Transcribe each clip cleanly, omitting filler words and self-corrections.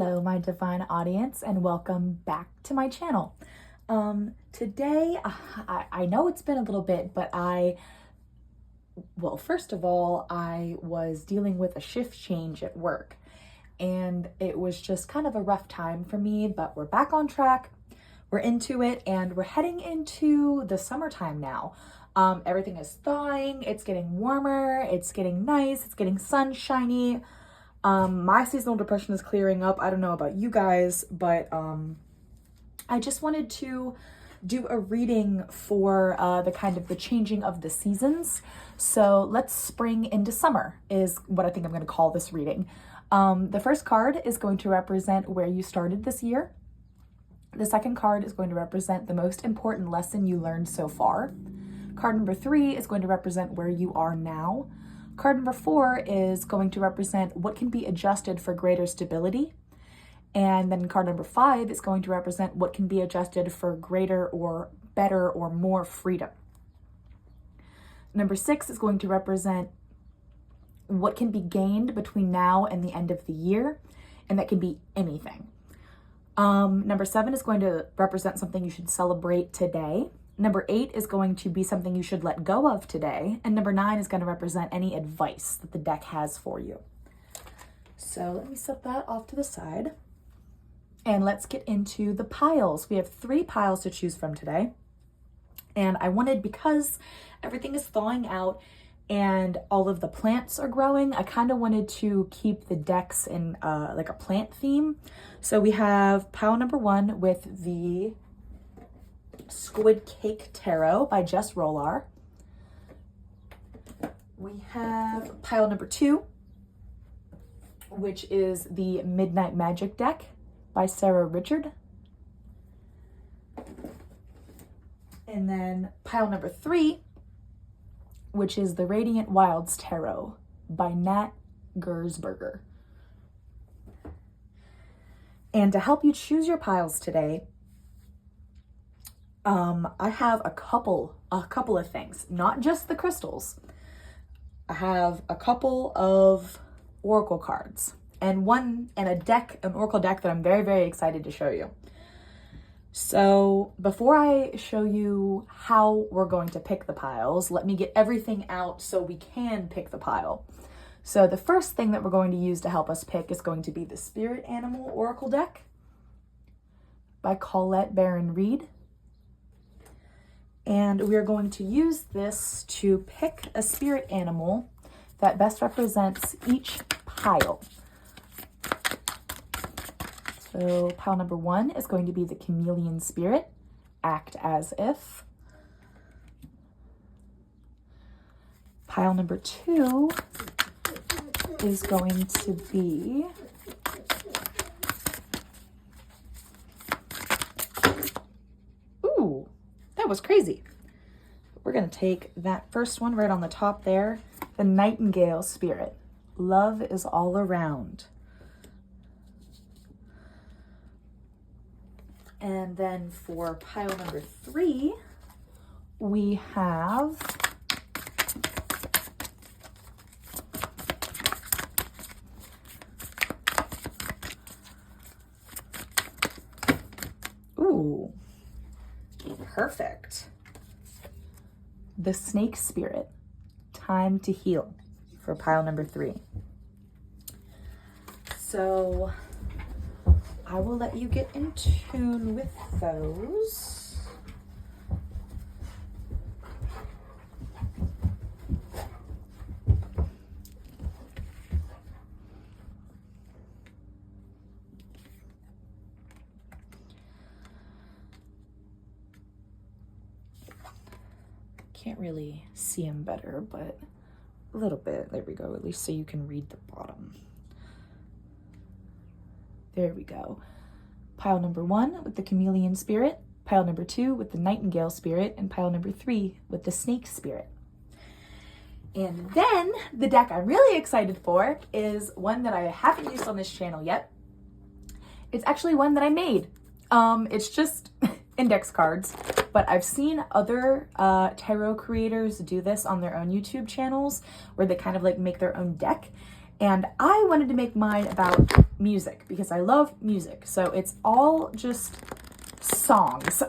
Hello, my divine audience, and welcome back to my channel. Today, I know it's been a little bit, but first of all, I was dealing with a shift change at work, and it was just kind of a rough time for me, but we're back on track. We're into it, and we're heading into the summertime now. Everything is thawing, it's getting warmer, it's getting nice, it's getting sunshiny. My seasonal depression is clearing up. I don't know about you guys, but I just wanted to do a reading for the changing of the seasons. So let's spring into summer is what I think I'm going to call this reading. The first card is going to represent where you started this year. The second card is going to represent the most important lesson you learned so far. Card number 3 is going to represent where you are now. Card number 4 is going to represent what can be adjusted for greater stability. And then card number 5 is going to represent what can be adjusted for greater or better or more freedom. Number 6 is going to represent what can be gained between now and the end of the year, and that can be anything. Number 7 is going to represent something you should celebrate today. Number 8 is going to be something you should let go of today. And number 9 is going to represent any advice that the deck has for you. So let me set that off to the side. And let's get into the piles. We have 3 piles to choose from today. And I wanted, because everything is thawing out and all of the plants are growing, I kind of wanted to keep the decks in like a plant theme. So we have pile number 1 with the Squid Cake Tarot by Jess Rolar. We have pile number 2, which is the Midnight Magic deck by Sarah Richard. And then pile number 3, which is the Radiant Wilds Tarot by Nat Gersberger. And to help you choose your piles today, I have a couple of things, not just the crystals. I have a couple of oracle cards and an oracle deck that I'm very, very excited to show you. So before I show you how we're going to pick the piles, let me get everything out so we can pick the pile. So the first thing that we're going to use to help us pick is going to be the Spirit Animal Oracle deck by Colette Baron Reed. And we are going to use this to pick a spirit animal that best represents each pile. So pile number 1 is going to be the Chameleon Spirit, Act As If. Pile number 2 is going to be that was crazy. We're going to take that first one right on the top there, the Nightingale Spirit. Love is all around. And then for pile number 3, we have perfect. The Snake Spirit, Time to Heal, for pile number 3. So I will let you get in tune with those. Can't really see them better, but a little bit. There we go, at least so you can read the bottom. There we go. Pile number 1 with the Chameleon Spirit, pile number 2 with the Nightingale Spirit, and pile number 3 with the Snake Spirit. And then the deck I'm really excited for is one that I haven't used on this channel yet. It's actually one that I made. It's just index cards, but I've seen other tarot creators do this on their own YouTube channels where they kind of like make their own deck. And I wanted to make mine about music because I love music. So it's all just songs.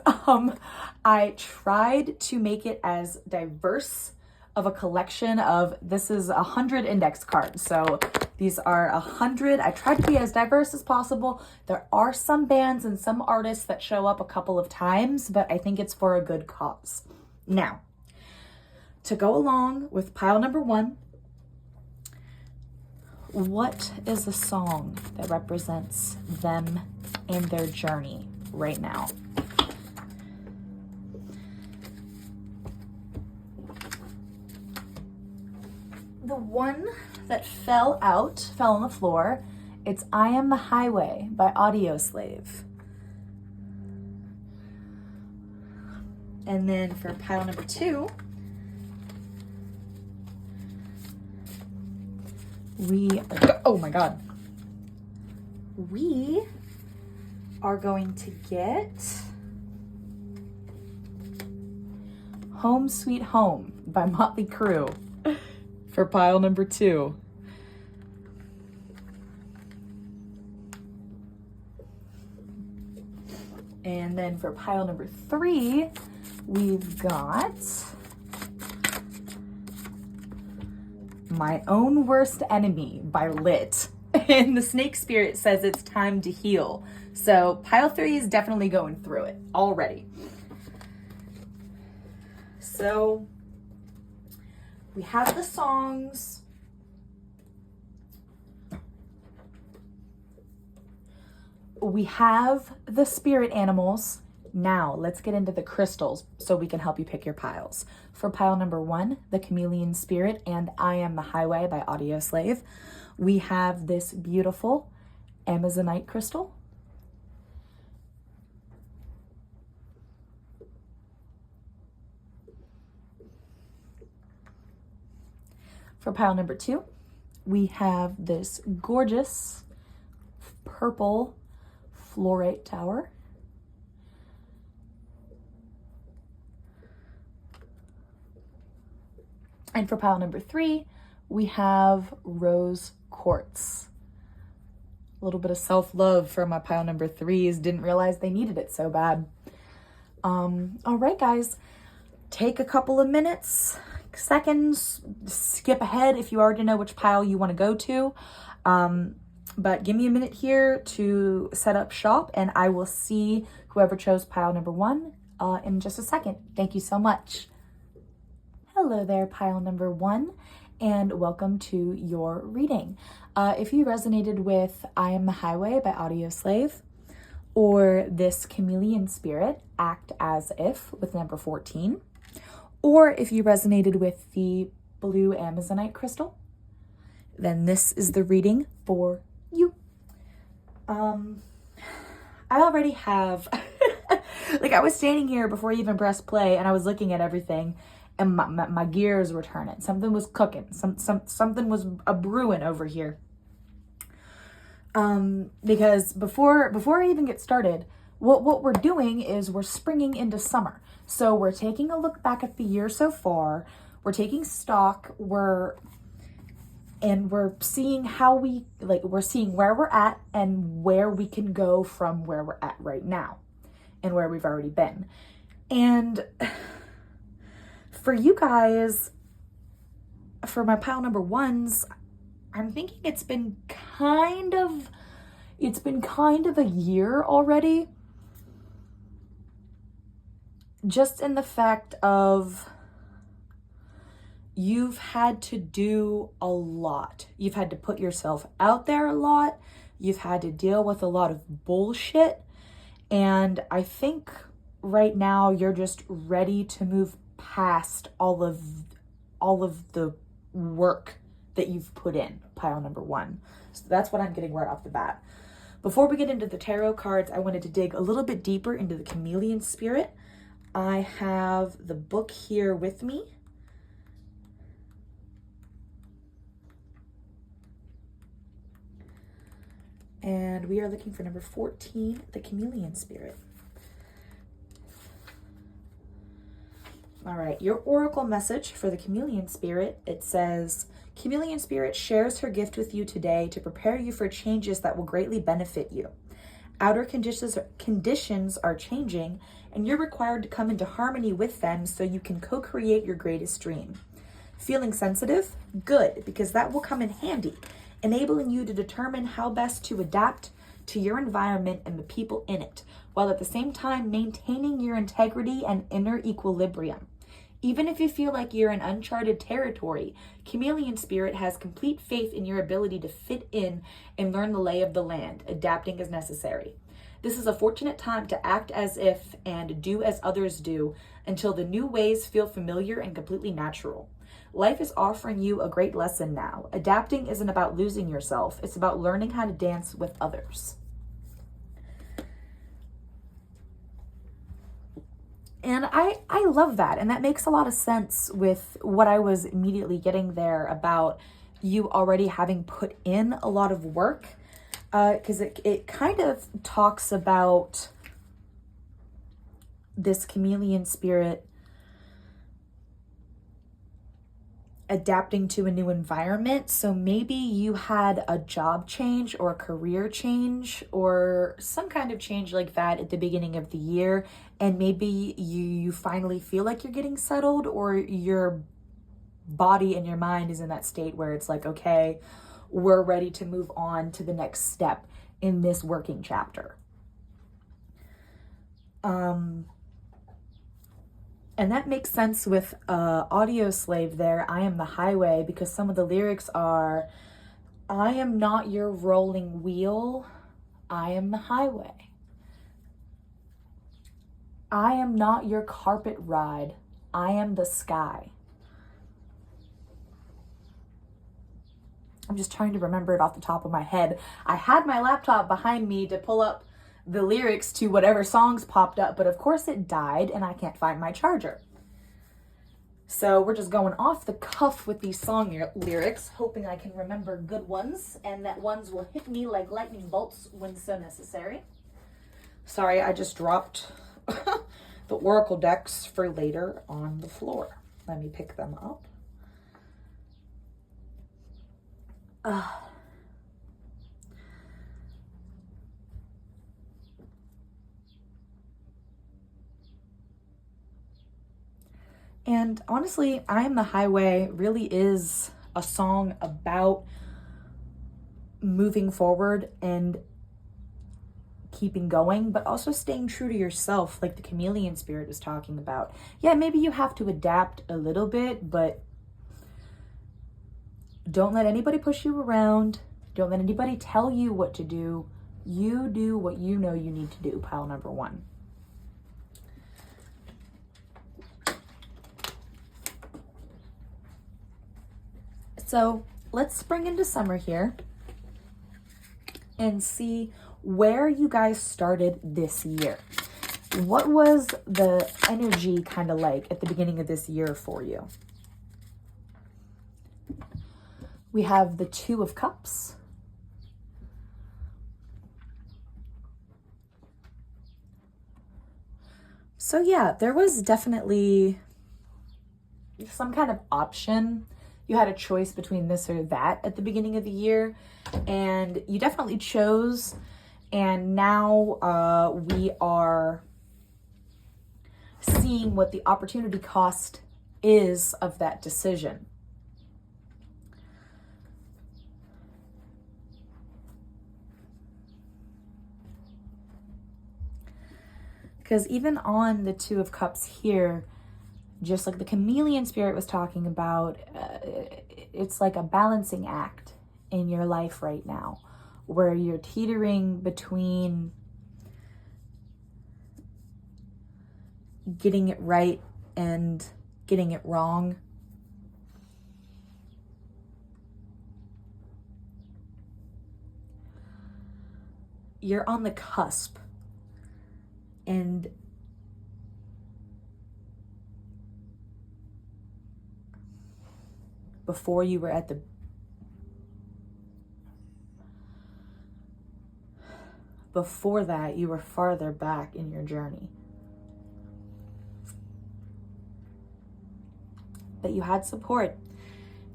I tried to make it as diverse of a collection of, this is 100 index cards. So these are 100. I tried to be as diverse as possible. There are some bands and some artists that show up a couple of times, but I think it's for a good cause. Now, to go along with pile number 1, what is the song that represents them and their journey right now? The one that fell on the floor, it's I Am the Highway by Audioslave. And then for pile number 2, oh my God. We are going to get Home Sweet Home by Motley Crue for pile number 2. And then for pile number 3, we've got My Own Worst Enemy by Lit. And the snake spirit says it's time to heal. So pile 3 is definitely going through it already. So we have the songs. We have the spirit animals. Now let's get into the crystals so we can help you pick your piles. For pile number 1, the Chameleon Spirit and I Am the Highway by Audioslave, we have this beautiful Amazonite crystal. For pile number 2, we have this gorgeous purple fluorite tower. And for pile number 3, we have rose quartz. A little bit of self-love for my pile number 3s. Didn't realize they needed it so bad. All right, guys, take a couple of minutes, seconds, skip ahead if you already know which pile you want to go to. But give me a minute here to set up shop, and I will see whoever chose pile number 1 in just a second. Thank you so much. Hello there, pile number 1, and welcome to your reading. If you resonated with I Am the Highway by Audioslave, or this Chameleon Spirit, Act As If with number 14, or if you resonated with the blue Amazonite crystal, then this is the reading for you. I already have, like, I was standing here before I even pressed play, and I was looking at everything, and my gears were turning. Something was cooking. Something was a brewing over here. Because before I even get started, what we're doing is we're springing into summer. So we're taking a look back at the year so far. We're taking stock. We're seeing we're seeing where we're at and where we can go from where we're at right now and where we've already been. And for you guys, for my pile number 1s, I'm thinking it's been kind of a year already. Just in the fact of you've had to do a lot. You've had to put yourself out there a lot. You've had to deal with a lot of bullshit. And I think right now you're just ready to move past all of the work that you've put in, pile number 1. So that's what I'm getting right off the bat. Before we get into the tarot cards, I wanted to dig a little bit deeper into the Chameleon Spirit. I have the book here with me. And we are looking for number 14, the Chameleon Spirit. All right, your oracle message for the Chameleon Spirit, it says, Chameleon Spirit shares her gift with you today to prepare you for changes that will greatly benefit you. Outer conditions are changing, and you're required to come into harmony with them so you can co-create your greatest dream. Feeling sensitive? Good, because that will come in handy, enabling you to determine how best to adapt to your environment and the people in it, while at the same time maintaining your integrity and inner equilibrium. Even if you feel like you're in uncharted territory, Chameleon Spirit has complete faith in your ability to fit in and learn the lay of the land, adapting as necessary. This is a fortunate time to act as if and do as others do until the new ways feel familiar and completely natural. Life is offering you a great lesson now. Adapting isn't about losing yourself. It's about learning how to dance with others. And I love that. And that makes a lot of sense with what I was immediately getting there about you already having put in a lot of work. Because it kind of talks about this chameleon spirit adapting to a new environment. So maybe you had a job change or a career change or some kind of change like that at the beginning of the year. And maybe you finally feel like you're getting settled, or your body and your mind is in that state where it's like, okay, we're ready to move on to the next step in this working chapter. And that makes sense with Audio Slave there, I am the highway, because some of the lyrics are, I am not your rolling wheel, I am the highway. I am not your carpet ride, I am the sky. I'm just trying to remember it off the top of my head. I had my laptop behind me to pull up the lyrics to whatever songs popped up, but of course it died and I can't find my charger. So we're just going off the cuff with these song lyrics, hoping I can remember good ones and that ones will hit me like lightning bolts when so necessary. Sorry, I just dropped the oracle decks for later on the floor. Let me pick them up. And honestly, I Am the Highway really is a song about moving forward and keeping going, but also staying true to yourself, like the chameleon spirit was talking about. Yeah, maybe you have to adapt a little bit, but don't let anybody push you around. Don't let anybody tell you what to do. You do what you know you need to do, pile number one. So let's spring into summer here and see where you guys started this year. What was the energy kind of like at the beginning of this year for you? We have the Two of Cups. So yeah, there was definitely some kind of option. You had a choice between this or that at the beginning of the year, and you definitely chose. And now we are seeing what the opportunity cost is of that decision. Because even on the Two of Cups here, just like the chameleon spirit was talking about, it's like a balancing act in your life right now, where you're teetering between getting it right and getting it wrong. You're on the cusp, and before you were at the before that, you were farther back in your journey. But you had support,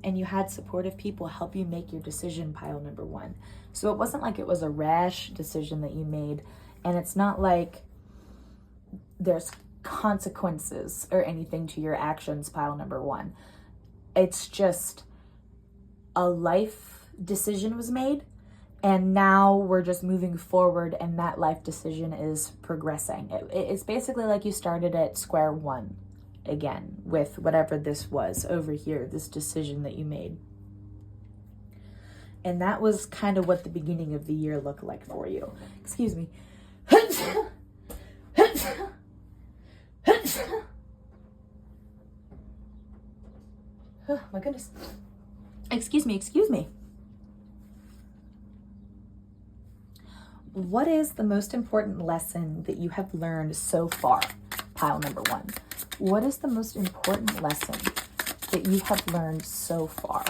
and you had supportive people help you make your decision, pile number one. So it wasn't like it was a rash decision that you made, and it's not like there's consequences or anything to your actions, pile number one. It's just a life decision was made, and now we're just moving forward, and that life decision is progressing. It's basically like you started at square one again with whatever this was over here, this decision that you made. And that was kind of what the beginning of the year looked like for you. Excuse me. Oh my goodness. Excuse me. What is the most important lesson that you have learned so far? Pile number one. What is the most important lesson that you have learned so far?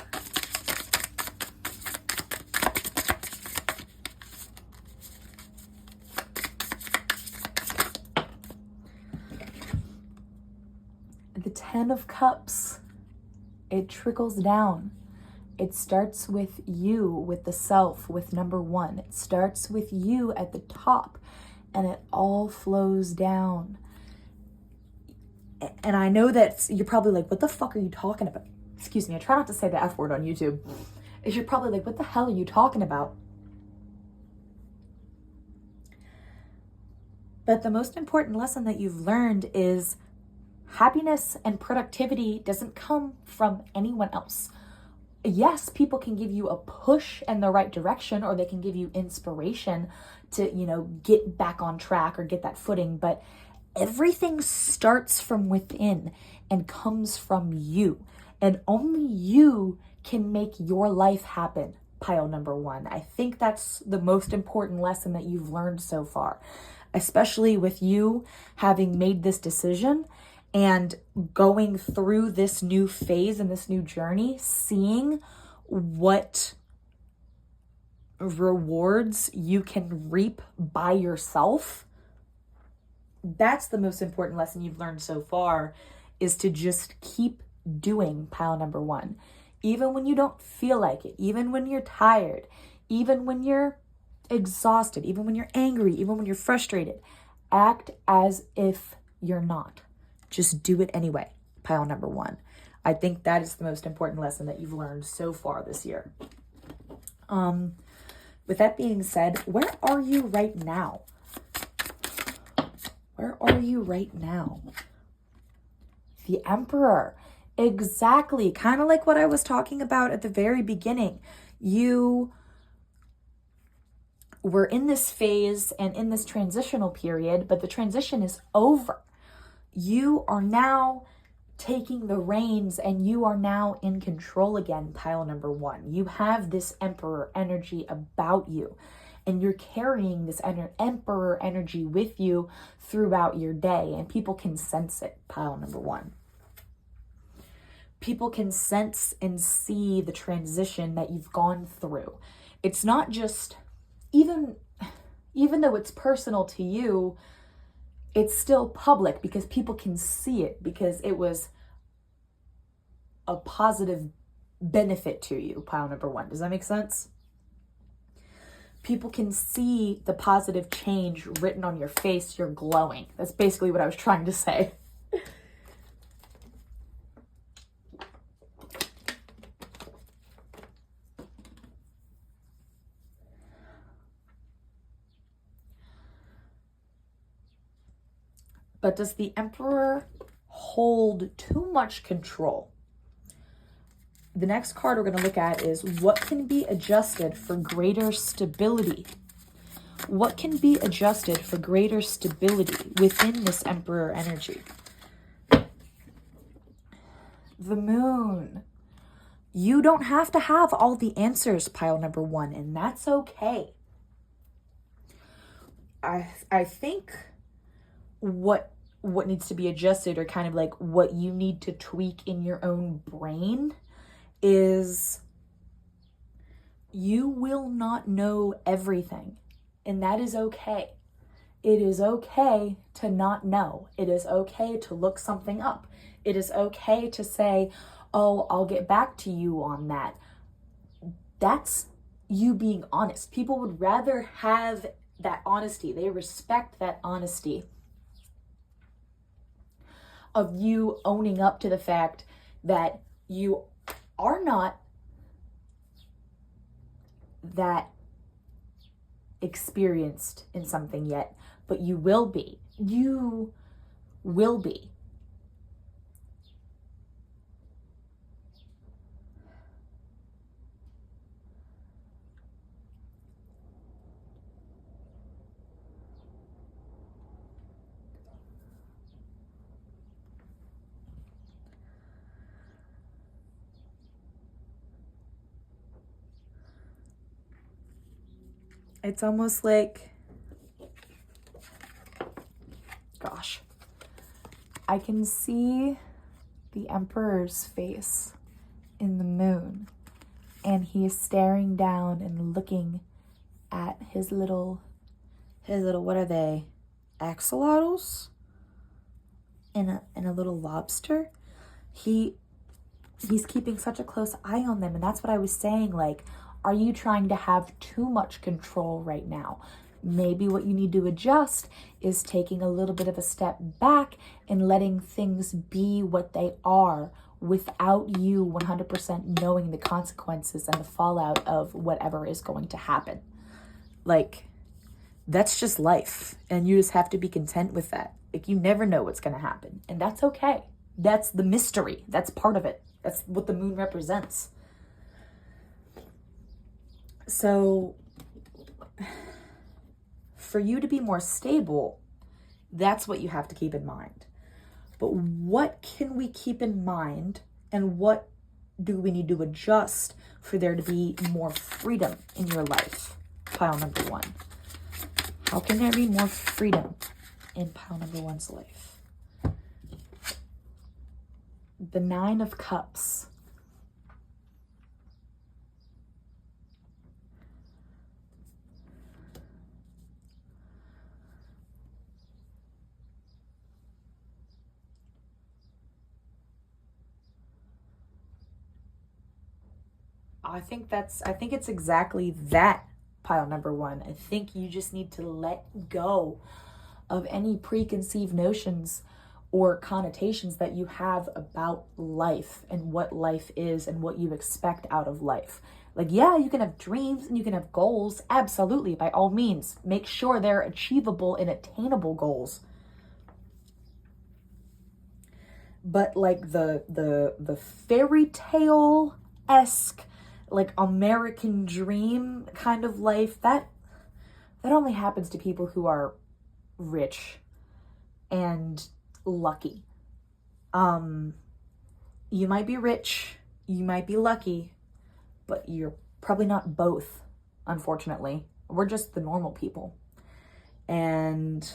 The 10 of Cups. It trickles down. It starts with you, with the self, with number one. It starts with you at the top, and it all flows down. And I know that you're probably like, what the fuck are you talking about? Excuse me, I try not to say the F word on YouTube. You're probably like, what the hell are you talking about? But the most important lesson that you've learned is happiness and productivity doesn't come from anyone else. Yes, people can give you a push in the right direction, or they can give you inspiration to, get back on track or get that footing. But everything starts from within and comes from you. And only you can make your life happen, pile number one. I think that's the most important lesson that you've learned so far, especially with you having made this decision and going through this new phase and this new journey, seeing what rewards you can reap by yourself. That's the most important lesson you've learned so far, is to just keep doing, pile number one. Even when you don't feel like it, even when you're tired, even when you're exhausted, even when you're angry, even when you're frustrated, act as if you're not. Just do it anyway, pile number one. I think that is the most important lesson that you've learned so far this year. With that being said, where are you right now? Where are you right now? The Emperor. Exactly. Kind of like what I was talking about at the very beginning. You were in this phase and in this transitional period, but the transition is over. You are now taking the reins, and you are now in control again, pile number one. You have this Emperor energy about you, and you're carrying this Emperor energy with you throughout your day, and people can sense it, pile number one. People can sense and see the transition that you've gone through. It's not just, even though it's personal to you, it's still public because people can see it, because it was a positive benefit to you, pile number one. Does that make sense? People can see the positive change written on your face. You're glowing. That's basically what I was trying to say. But does the Emperor hold too much control? The next card we're going to look at is what can be adjusted for greater stability. What can be adjusted for greater stability within this Emperor energy? The Moon. You don't have to have all the answers, pile number one, and that's okay. I think what needs to be adjusted, or kind of like what you need to tweak in your own brain, is you will not know everything, and that is okay. It is okay to not know. It is okay to look something up. It is okay to say, oh, I'll get back to you on that. That's you being honest. People would rather have that honesty. They respect that honesty of you owning up to the fact that you are not that experienced in something yet, but you will be. You will be. It's almost like, gosh, I can see the Emperor's face in the moon, and he is staring down and looking at his little, what are they? Axolotls? And a little lobster. He's keeping such a close eye on them, and that's what I was saying, like, are you trying to have too much control right now? Maybe what you need to adjust is taking a little bit of a step back and letting things be what they are without you 100% knowing the consequences and the fallout of whatever is going to happen. Like, that's just life, and you just have to be content with that. Like, you never know what's going to happen, and that's okay. That's the mystery. That's part of it. That's what the moon represents. So for you to be more stable, that's what you have to keep in mind. But what can we keep in mind, and what do we need to adjust for there to be more freedom in your life? Pile number one. How can there be more freedom in pile number one's life? The Nine of Cups. I think it's exactly that, pile number one. I think you just need to let go of any preconceived notions or connotations that you have about life and what life is and what you expect out of life. Like, yeah, you can have dreams and you can have goals. Absolutely, by all means. Make sure they're achievable and attainable goals. But like the fairy tale-esque, like American dream kind of life, that only happens to people who are rich and lucky. You might be rich, you might be lucky, but you're probably not both, unfortunately. We're just the normal people. And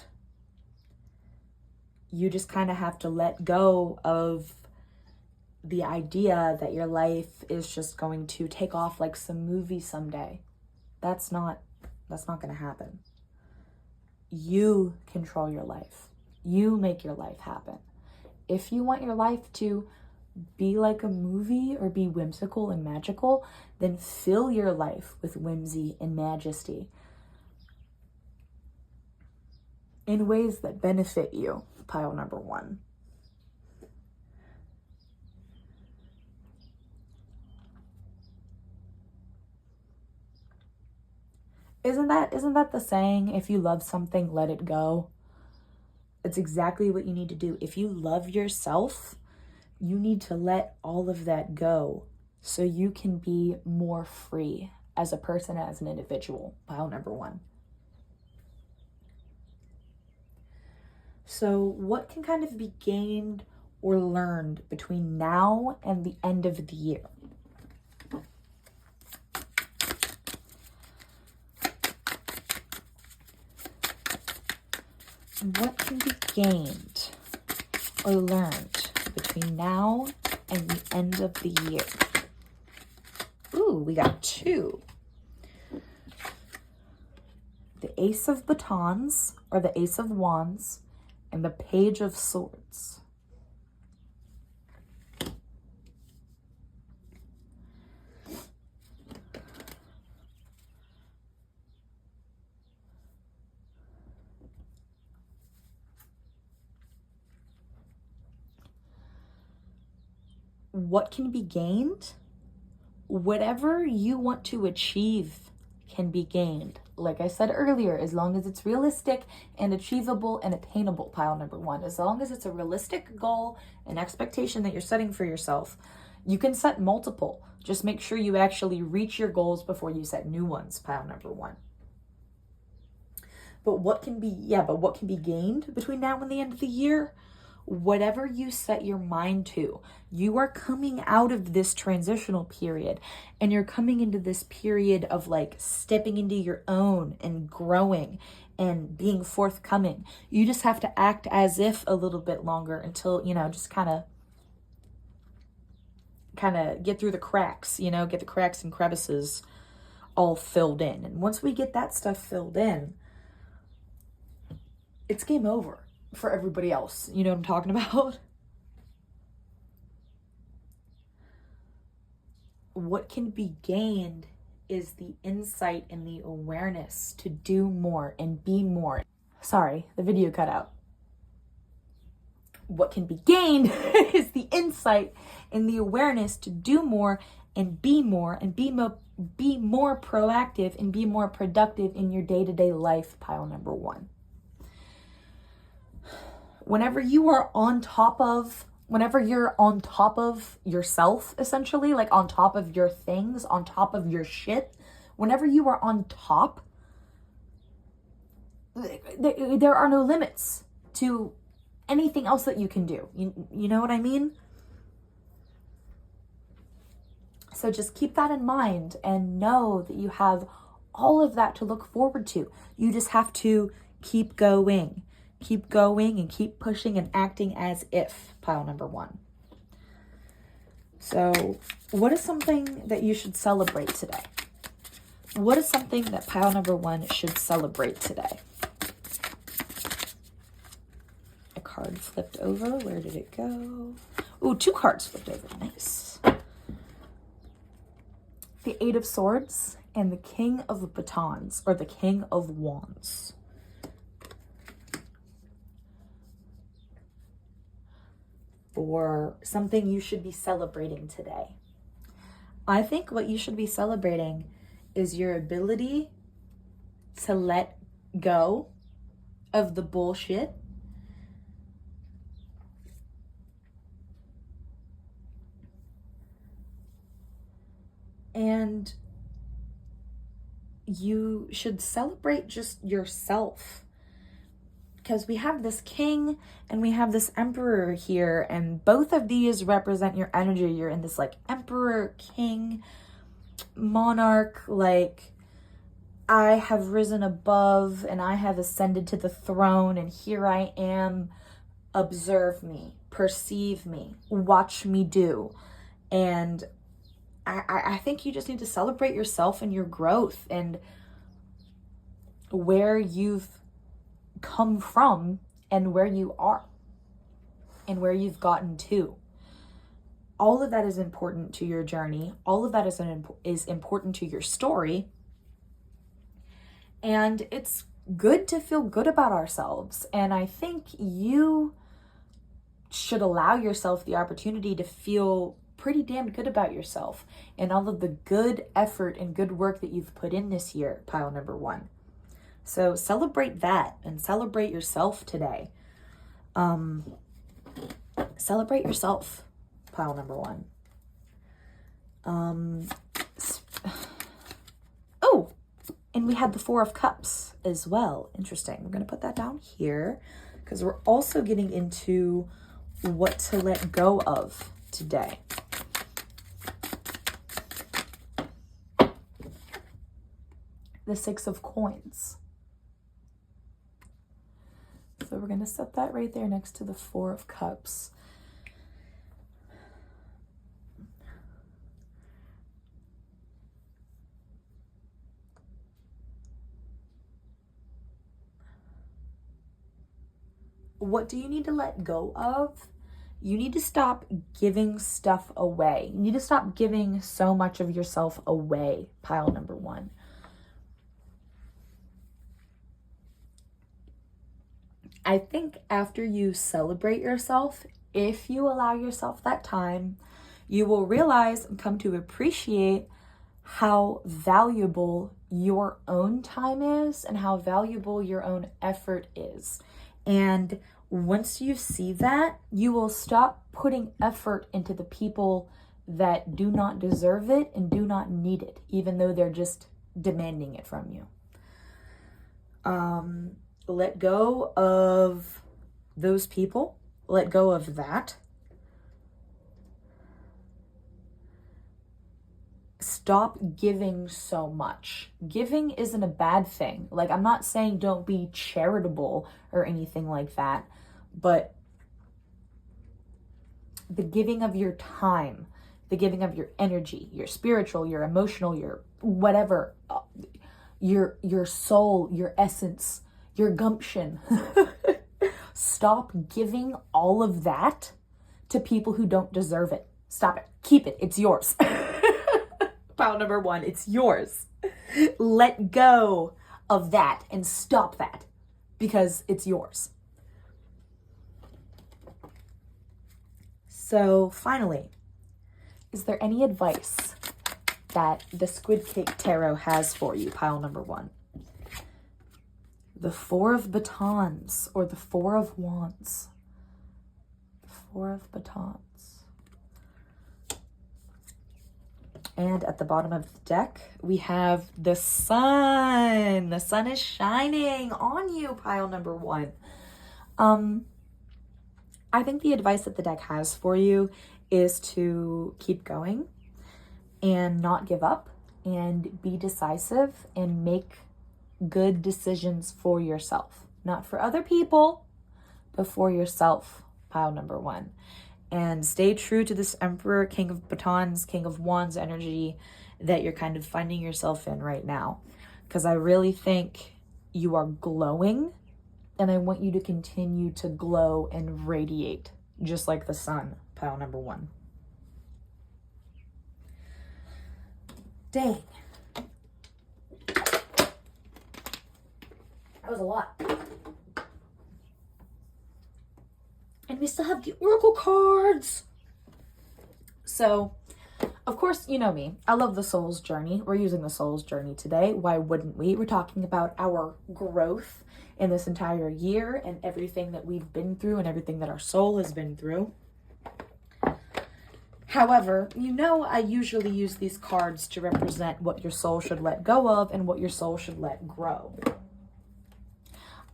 you just kind of have to let go of the idea that your life is just going to take off like some movie someday. That's not going to happen. You control your life. You make your life happen. If you want your life to be like a movie or be whimsical and magical, then fill your life with whimsy and majesty in ways that benefit you, pile number one. Isn't that the saying, if you love something, let it go? It's exactly what you need to do. If you love yourself, you need to let all of that go so you can be more free as a person, as an individual, pile number one. So what can kind of be gained or learned between now and the end of the year? What can be gained or learned between now and the end of the year? Ooh, we got two. The Ace of Batons, or the Ace of Wands, and the Page of Swords. what can be gained? Whatever you want to achieve can be gained. Like I said earlier, as long as it's realistic and achievable and attainable, pile number one. As long as it's a realistic goal and expectation that you're setting for yourself, you can set multiple. Just make sure you actually reach your goals before you set new ones, pile number one. But what can be gained between now and the end of the year? Whatever you set your mind to. You are coming out of this transitional period, and you're coming into this period of like stepping into your own and growing and being forthcoming. You just have to act as if a little bit longer until, just kind of get through the cracks, get the cracks and crevices all filled in. And once we get that stuff filled in, it's game over for everybody else. You know what I'm talking about? What can be gained is the insight and the awareness to do more and be more. Sorry, the video cut out. What can be gained is the insight and the awareness to do more and be more proactive and be more productive in your day-to-day life, pile number one. Whenever you're on top of yourself, essentially, like on top of your things, on top of your shit, whenever you are on top, there are no limits to anything else that you can do. You know what I mean? So just keep that in mind and know that you have all of that to look forward to. You just have to keep going and keep pushing and acting as if, pile number one. So what is something that you should celebrate today? What is something that pile number one should celebrate today? A card flipped over. Where did it go? Ooh, 2 cards flipped over. Nice. The 8 of Swords and the King of Batons, or the King of Wands. Or something you should be celebrating today. I think what you should be celebrating is your ability to let go of the bullshit and you should celebrate just yourself. Because we have this king and we have this emperor here, and both of these represent your energy. You're in this like emperor, king, monarch, like I have risen above and I have ascended to the throne, and here I am. Observe me, perceive me, watch me do. And I think you just need to celebrate yourself and your growth and where you've come from and where you are and where you've gotten to. All of that is important to your journey. All of that is important to your story. And it's good to feel good about ourselves. And I think you should allow yourself the opportunity to feel pretty damn good about yourself and all of the good effort and good work that you've put in this year, pile number one. So celebrate that and celebrate yourself today. Celebrate yourself, pile number one. Oh, and we had the 4 of Cups as well. Interesting. We're going to put that down here because we're also getting into what to let go of today. The 6 of Coins. So we're going to set that right there next to the 4 of Cups. What do you need to let go of? You need to stop giving stuff away. You need to stop giving so much of yourself away, pile number one. I think after you celebrate yourself, if you allow yourself that time, you will realize and come to appreciate how valuable your own time is and how valuable your own effort is. And once you see that, you will stop putting effort into the people that do not deserve it and do not need it, even though they're just demanding it from you. Let go of those people. Let go of that. Stop giving so much. Giving isn't a bad thing. Like, I'm not saying don't be charitable or anything like that, but the giving of your time, the giving of your energy, your spiritual, your emotional, your whatever, your soul, your essence, your gumption. Stop giving all of that to people who don't deserve it. Stop it. Keep it. It's yours. Pile number 1, it's yours. Let go of that and stop that because it's yours. So finally, is there any advice that the Squid Cake Tarot has for you? Pile number 1. The 4 of Batons or the 4 of Wands. The 4 of Batons. And at the bottom of the deck, we have the sun. The sun is shining on you, pile number 1. I think the advice that the deck has for you is to keep going and not give up and be decisive and make good decisions for yourself. Not for other people, but for yourself, pile number 1. And stay true to this Emperor, King of Batons, King of Wands energy that you're kind of finding yourself in right now. Because I really think you are glowing, and I want you to continue to glow and radiate, just like the sun, pile number 1. Dang. That was a lot. And we still have the Oracle cards. So, of course, you know me. I love the Soul's Journey. We're using the Soul's Journey today. Why wouldn't we? We're talking about our growth in this entire year and everything that we've been through and everything that our soul has been through. However, you know I usually use these cards to represent what your soul should let go of and what your soul should let grow.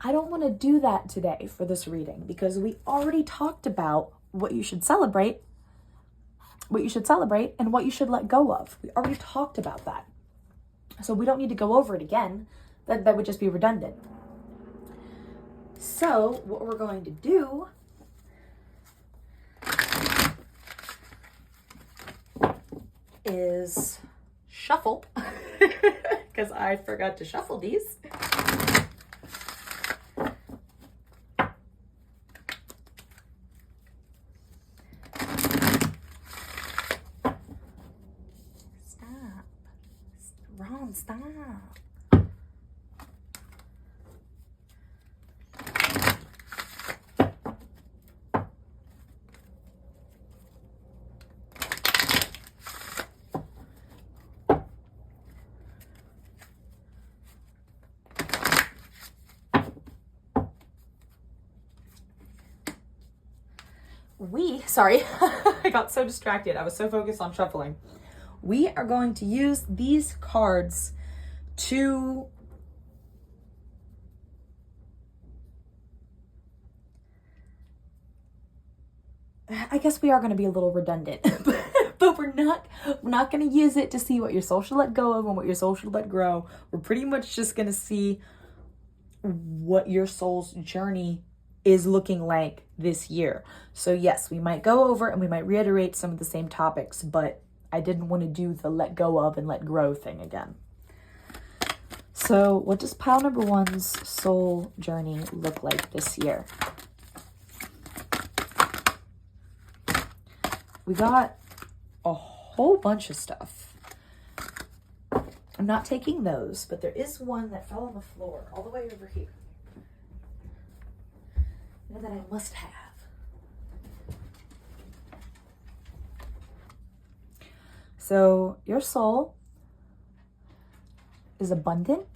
I don't want to do that today for this reading because we already talked about what you should celebrate, and what you should let go of. We already talked about that. So we don't need to go over it again. That would just be redundant. So what we're going to do is shuffle, because I forgot to shuffle these. Stop. Sorry, I got so distracted. I was so focused on shuffling. We are going to use these cards to I guess we are going to be a little redundant, but we're not going to use it to see what your soul should let go of and what your soul should let grow. We're pretty much just going to see what your soul's journey is looking like this year. So yes, we might go over and we might reiterate some of the same topics, but I didn't want to do the let go of and let grow thing again. So what does pile number 1's soul journey look like this year? We got a whole bunch of stuff. I'm not taking those, but there is one that fell on the floor all the way over here. And that I must have. So your soul is abundant.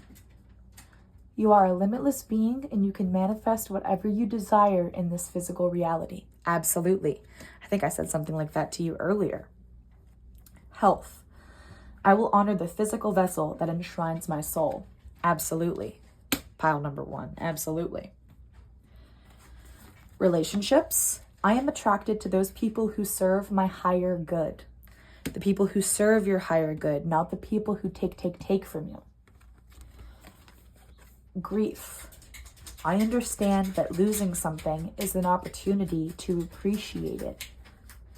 You are a limitless being, and you can manifest whatever you desire in this physical reality. Absolutely. I think I said something like that to you earlier. Health. I will honor the physical vessel that enshrines my soul. Absolutely. Pile number 1. Absolutely. Relationships. I am attracted to those people who serve my higher good. The people who serve your higher good, not the people who take from you. Grief. I understand that losing something is an opportunity to appreciate it.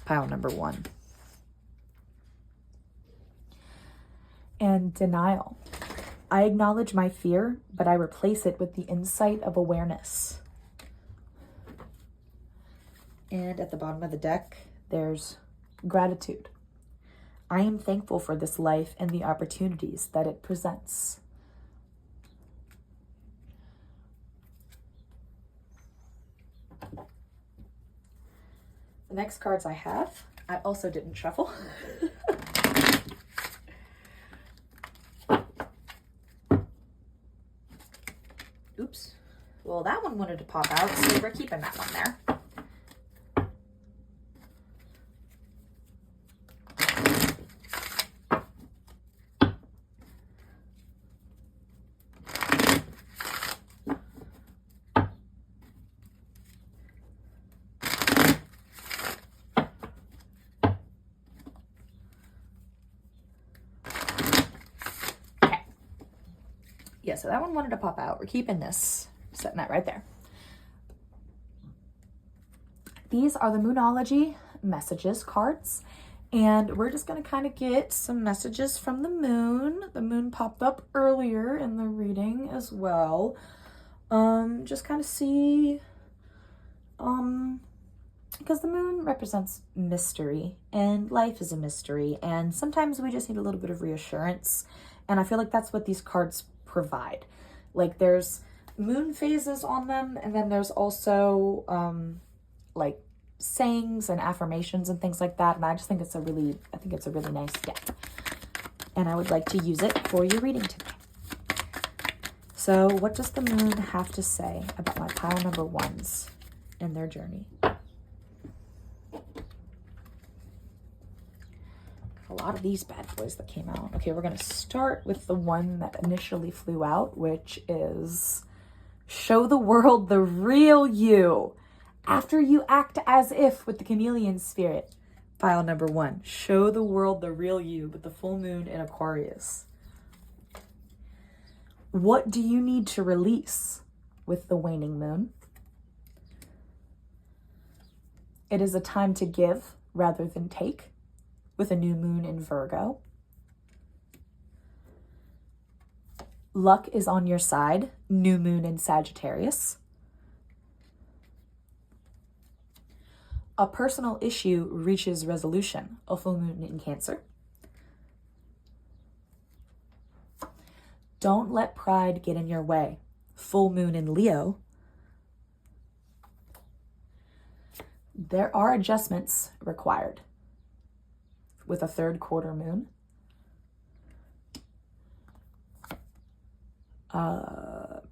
Pile number 1. And denial. I acknowledge my fear, but I replace it with the insight of awareness. And at the bottom of the deck, there's gratitude. I am thankful for this life and the opportunities that it presents. The next cards I have, I also didn't shuffle. Oops. Well, that one wanted to pop out, so we're keeping that one there. Yeah, so that one wanted to pop out. We're keeping this, setting that right there. These are the Moonology messages cards, and we're just going to kind of get some messages from the moon. The moon popped up earlier in the reading as well. Just kind of see, because the moon represents mystery, and life is a mystery, and sometimes we just need a little bit of reassurance, and I feel like that's what these cards provide. Like, there's moon phases on them, and then there's also like sayings and affirmations and things like that, and I just think it's a really nice deck, and I would like to use it for your reading today. So what does the moon have to say about my pile number 1s and their journey? A lot of these bad boys that came out. Okay, we're going to start with the one that initially flew out, which is show the world the real you after you act as if with the chameleon spirit. Pile number 1, show the world the real you with the full moon in Aquarius. What do you need to release with the waning moon? It is a time to give rather than take, with a new moon in Virgo. Luck is on your side, new moon in Sagittarius. A personal issue reaches resolution, a full moon in Cancer. Don't let pride get in your way, full moon in Leo. There are adjustments required, with a 3rd quarter moon.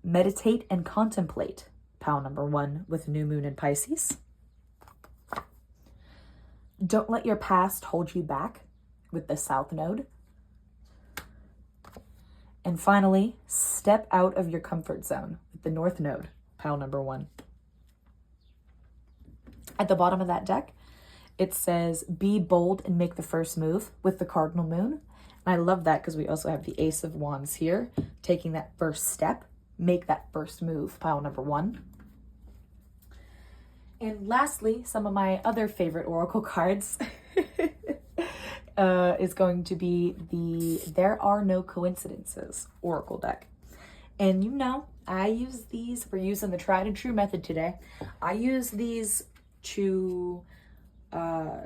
Meditate and contemplate, pile number 1, with new moon in Pisces. Don't let your past hold you back, with the South node. And finally, step out of your comfort zone, with the North node, pile number 1. At the bottom of that deck, it says, be bold and make the first move, with the cardinal moon. And I love that because we also have the Ace of Wands here, taking that first step, make that first move, pile number 1. And lastly, some of my other favorite oracle cards is going to be the There Are No Coincidences oracle deck. And you know, I use these, we're using the tried and true method today. I use these to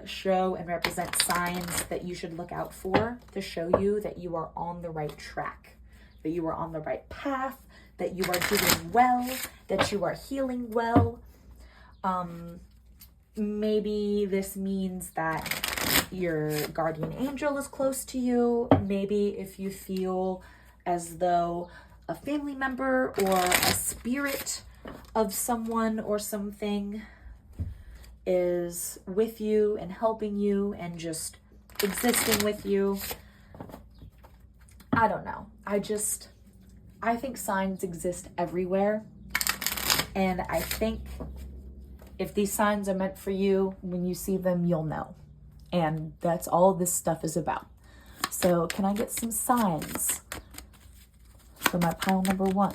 show and represent signs that you should look out for, to show you that you are on the right track, that you are on the right path, that you are doing well, that you are healing well. Maybe this means that your guardian angel is close to you. Maybe if you feel as though a family member or a spirit of someone or something is with you and helping you and just existing with you. I don't know. I think signs exist everywhere. And I think if these signs are meant for you, when you see them, you'll know. And that's all this stuff is about. So can I get some signs for my pile number 1?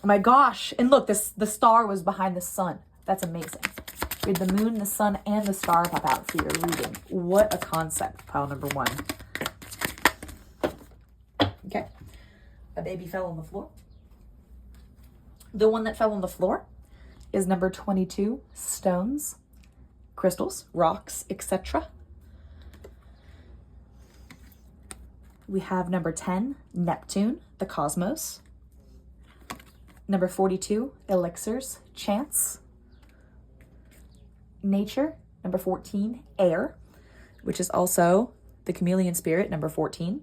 Oh my gosh. And look, the star was behind the sun. That's amazing. You had the moon, the sun, and the star pop out for your reading. What a concept, pile number 1. Okay. A baby fell on the floor. The one that fell on the floor is number 22, stones, crystals, rocks, etc. We have number 10, Neptune, the cosmos. Number 42, elixirs, chance. Nature, number 14, air, which is also the chameleon spirit, number 14.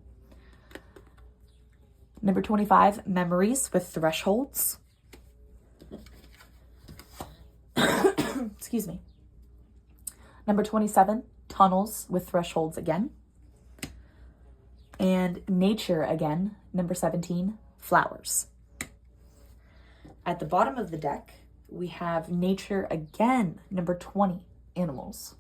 Number 25, memories with thresholds. Excuse me. Number 27, tunnels with thresholds again. And nature again, number 17, flowers. At the bottom of the deck, we have nature again, number 20, animals.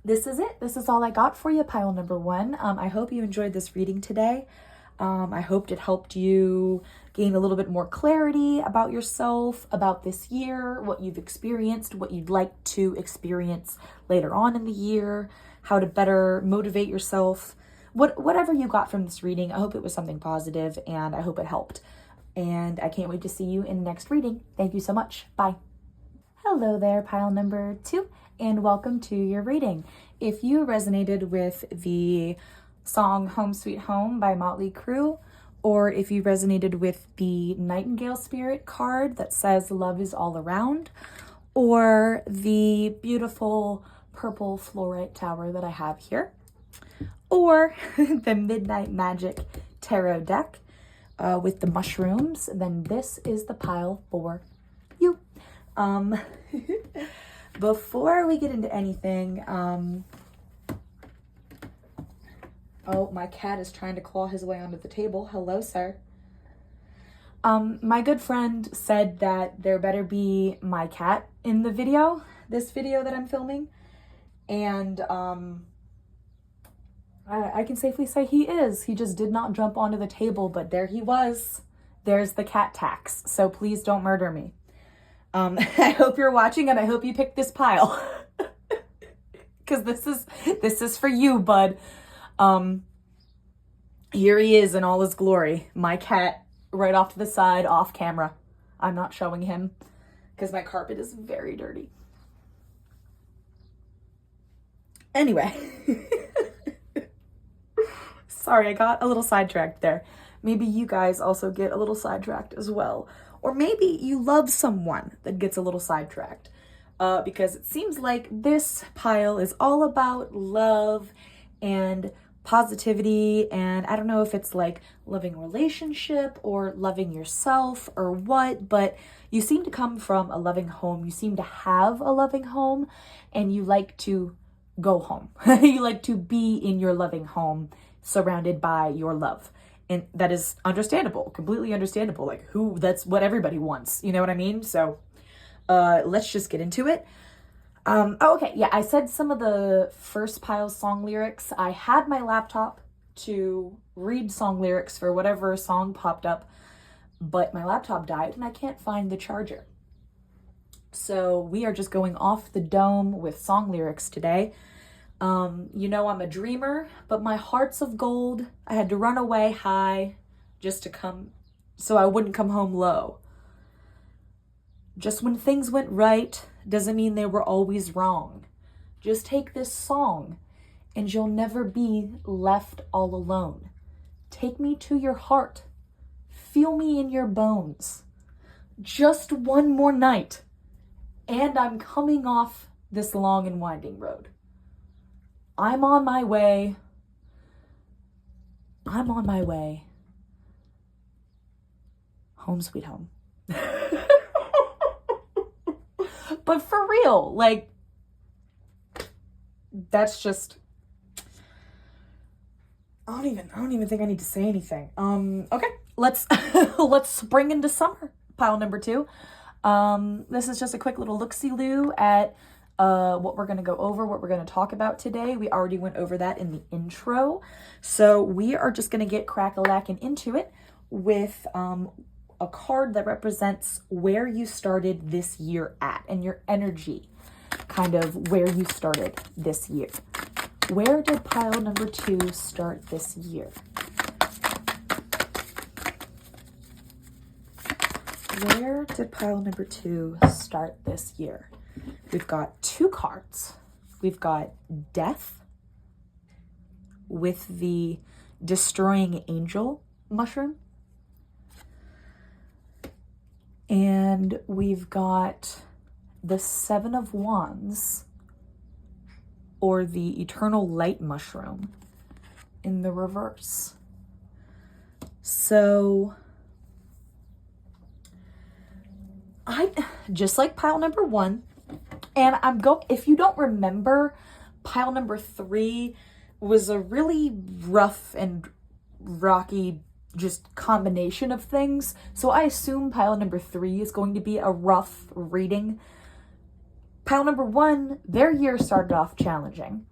This is it. This is all I got for you, pile number 1. I hope you enjoyed this reading today. I hoped it helped you gain a little bit more clarity about yourself, about this year, what you've experienced, what you'd like to experience later on in the year, how to better motivate yourself. Whatever you got from this reading, I hope it was something positive and I hope it helped. And I can't wait to see you in the next reading. Thank you so much. Bye. Hello there, pile number 2, and welcome to your reading. If you resonated with the song Home Sweet Home by Motley Crue, or if you resonated with the Nightingale Spirit card that says love is all around, or the beautiful purple fluorite tower that I have here, or the Midnight Magic Tarot deck with the mushrooms, then this is the pile for you. Before we get into anything, oh, my cat is trying to claw his way onto the table. Hello, sir. My good friend said that there better be my cat in the video, this video that I'm filming. And I can safely say he is. He just did not jump onto the table, but there he was. There's the cat tax. So please don't murder me. I hope you're watching and I hope you picked this pile. Because this is for you, bud. Here he is in all his glory. My cat right off to the side, off camera. I'm not showing him because my carpet is very dirty. Anyway. Sorry, I got a little sidetracked there. Maybe you guys also get a little sidetracked as well. Or maybe you love someone that gets a little sidetracked. Because it seems like this pile is all about love and positivity, and I don't know if it's like loving relationship or loving yourself or what, but you seem to come from a loving home. You seem to have a loving home, and you like to go home. You like to be in your loving home, surrounded by your love. And that is understandable, completely understandable. Like that's what everybody wants. You know what I mean? So let's just get into it. Okay, yeah, I said some of the first pile's song lyrics. I had my laptop to read song lyrics for whatever song popped up, but my laptop died and I can't find the charger. So we are just going off the dome with song lyrics today. You know, I'm a dreamer, but my heart's of gold. I had to run away high just to come, so I wouldn't come home low. Just when things went right doesn't mean they were always wrong. Just take this song and you'll never be left all alone. Take me to your heart. feel me in your bones. Just one more night, and I'm coming off this long and winding road. I'm on my way. Home sweet home. But for real, like, that's just, I don't even think I need to say anything. Okay, let's spring into summer. Pile number 2. This is just a quick little look-see-loo at what we're going to go over, what we're going to talk about today. We already went over that in the intro. So we are just going to get crack-a-lackin' into it with a card that represents where you started this year at and your energy, kind of where you started this year. Where did pile number 2 start this year? Where did pile number 2 start this year? We've got 2 cards. We've got Death with the Destroying Angel mushroom. And we've got the 7 of Wands, or the Eternal Light mushroom, in the reverse. So I just like pile number 1, and if you don't remember, pile number 3 was a really rough and rocky just combination of things. So I assume pile number 3 is going to be a rough reading. Pile number 1, their year started off challenging.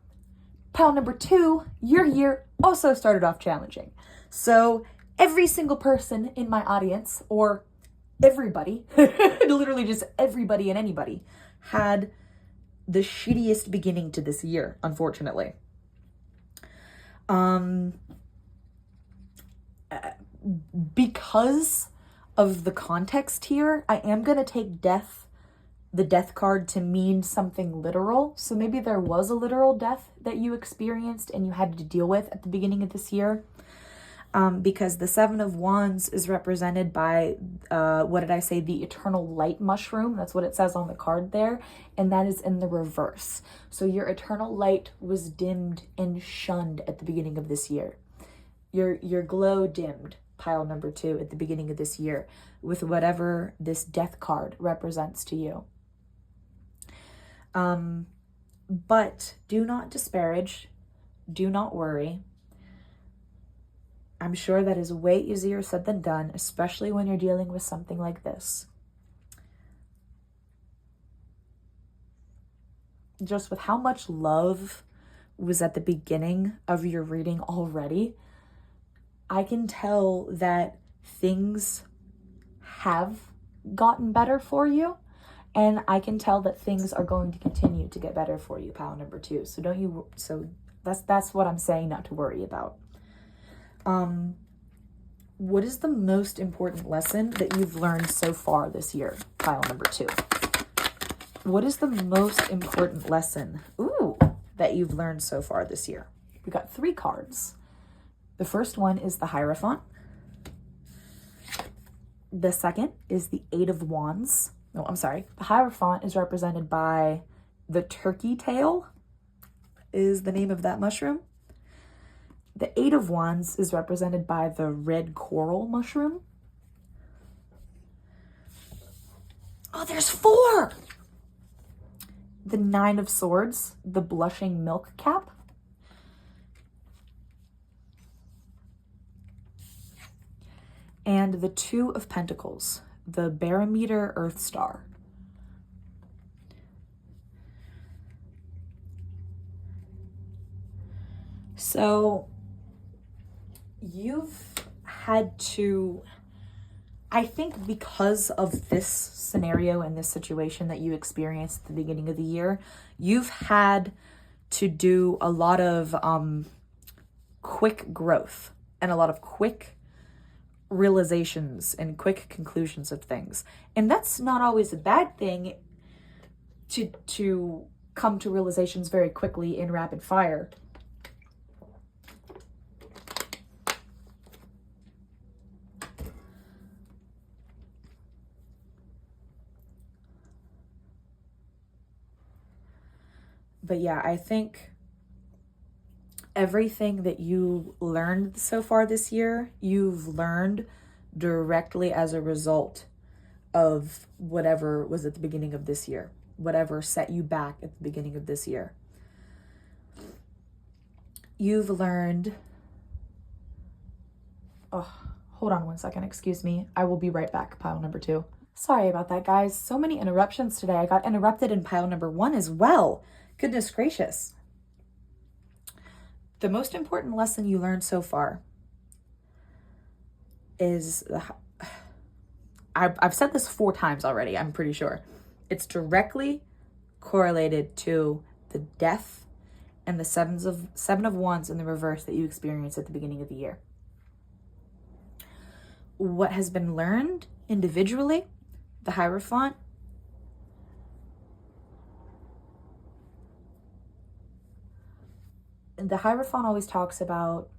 Pile number 2, your year also started off challenging. So every single person in my audience, or everybody, literally just everybody and anybody, had the shittiest beginning to this year, unfortunately. Because of the context here, I am going to take the death card to mean something literal. So maybe there was a literal death that you experienced and you had to deal with at the beginning of this year. Because the 7 of Wands is represented by, what did I say? The Eternal Light mushroom. That's what it says on the card there. And that is in the reverse. So your eternal light was dimmed and shunned at the beginning of this year. Your glow dimmed, pile number 2, at the beginning of this year, with whatever this death card represents to you. But do not disparage. Do not worry. I'm sure that is way easier said than done, especially when you're dealing with something like this. Just with how much love was at the beginning of your reading already, I can tell that things have gotten better for you, and I can tell that things are going to continue to get better for you, pile number 2. So that's what I'm saying not to worry about. What is the most important lesson that you've learned so far this year, pile number 2? What is the most important lesson, that you've learned so far this year? We got 3 cards. The first one is the Hierophant. The second is the 8 of Wands. No, I'm sorry. The Hierophant is represented by the turkey tail, is the name of that mushroom. The 8 of Wands is represented by the red coral mushroom. Oh, there's 4! The 9 of Swords, the blushing milk cap. And the 2 of Pentacles, the barometer earth star. So you've had to, I think because of this scenario and this situation that you experienced at the beginning of the year, you've had to do a lot of quick growth and a lot of quick realizations and quick conclusions of things. And that's not always a bad thing, to come to realizations very quickly in rapid fire. But yeah, I think everything that you learned so far this year, you've learned directly as a result of whatever was at the beginning of this year, whatever set you back at the beginning of this year. You've learned, oh, hold on one second, excuse me. I will be right back, pile number 2. Sorry about that, guys. So many interruptions today. I got interrupted in pile number 1 as well. Goodness gracious. The most important lesson you learned so far is, I've said this 4 times already, I'm pretty sure. It's directly correlated to the death and the 7 of Wands in the reverse that you experienced at the beginning of the year. What has been learned individually, the Hierophant, always talks about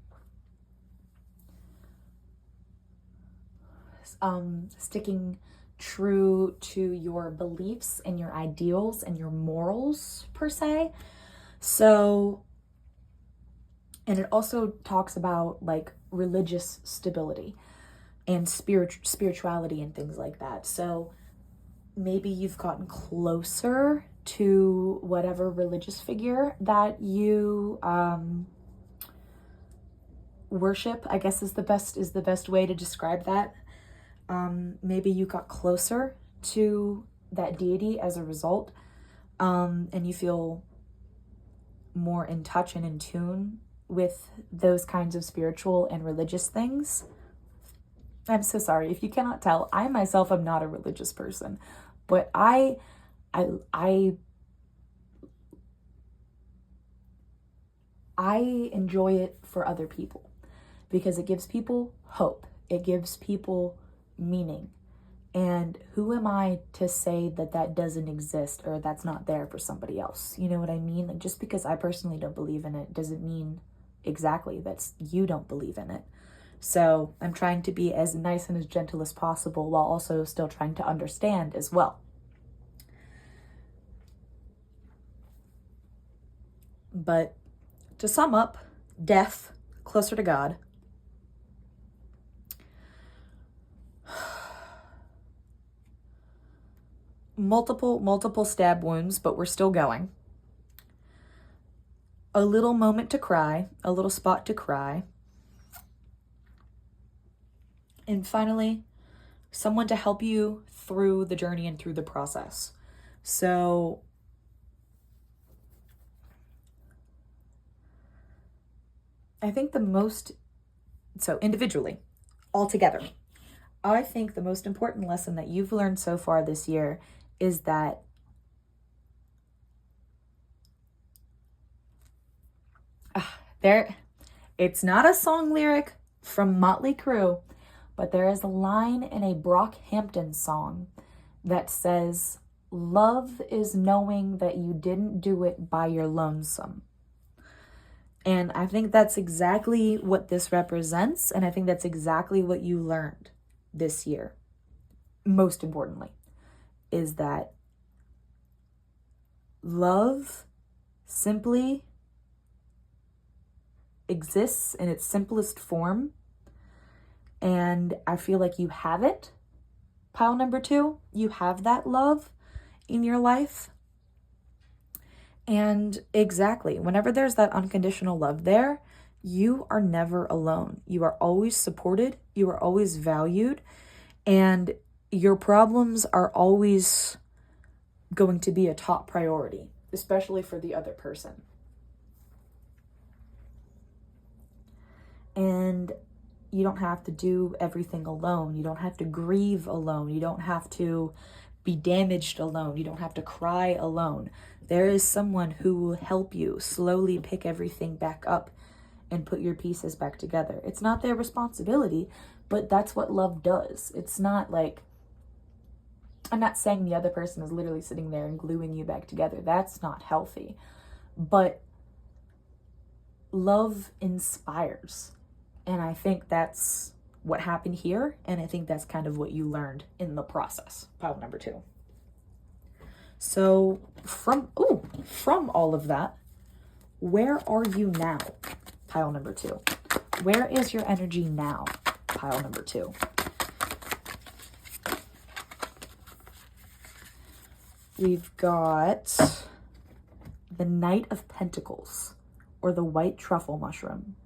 sticking true to your beliefs and your ideals and your morals, per se. So, and it also talks about like religious stability and spirituality and things like that. So maybe you've gotten closer to whatever religious figure that you worship, I guess is the best way to describe that. Maybe you got closer to that deity as a result, and you feel more in touch and in tune with those kinds of spiritual and religious things. I'm so sorry if you cannot tell. I myself am not a religious person, but I enjoy it for other people because it gives people hope. It gives people meaning. And who am I to say that that doesn't exist or that's not there for somebody else? You know what I mean? Like, just because I personally don't believe in it doesn't mean exactly that you don't believe in it. So I'm trying to be as nice and as gentle as possible while also still trying to understand as well. But to sum up, death, closer to God. Multiple stab wounds, but we're still going. A little moment to cry, a little spot to cry. And finally, someone to help you through the journey and through the process. So I think individually, all together, I think the most important lesson that you've learned so far this year is that it's not a song lyric from Motley Crue, but there is a line in a Brockhampton song that says, "Love is knowing that you didn't do it by your lonesome." And I think that's exactly what this represents, and I think that's exactly what you learned this year. Most importantly, is that love simply exists in its simplest form. And I feel like you have it. Pile number 2, you have that love in your life. And exactly, whenever there's that unconditional love there, you are never alone. You are always supported. You are always valued. And your problems are always going to be a top priority, especially for the other person. And you don't have to do everything alone. You don't have to grieve alone. You don't have to be damaged alone. You don't have to cry alone. There is someone who will help you slowly pick everything back up and put your pieces back together. It's not their responsibility, but that's what love does. It's not like, I'm not saying the other person is literally sitting there and gluing you back together. That's not healthy. But love inspires. And I think that's what happened here. And I think that's kind of what you learned in the process. Pile number 2. So from all of that, where are you now? Pile number 2. Where is your energy now? Pile number 2. We've got the Knight of Pentacles, or the white truffle mushroom.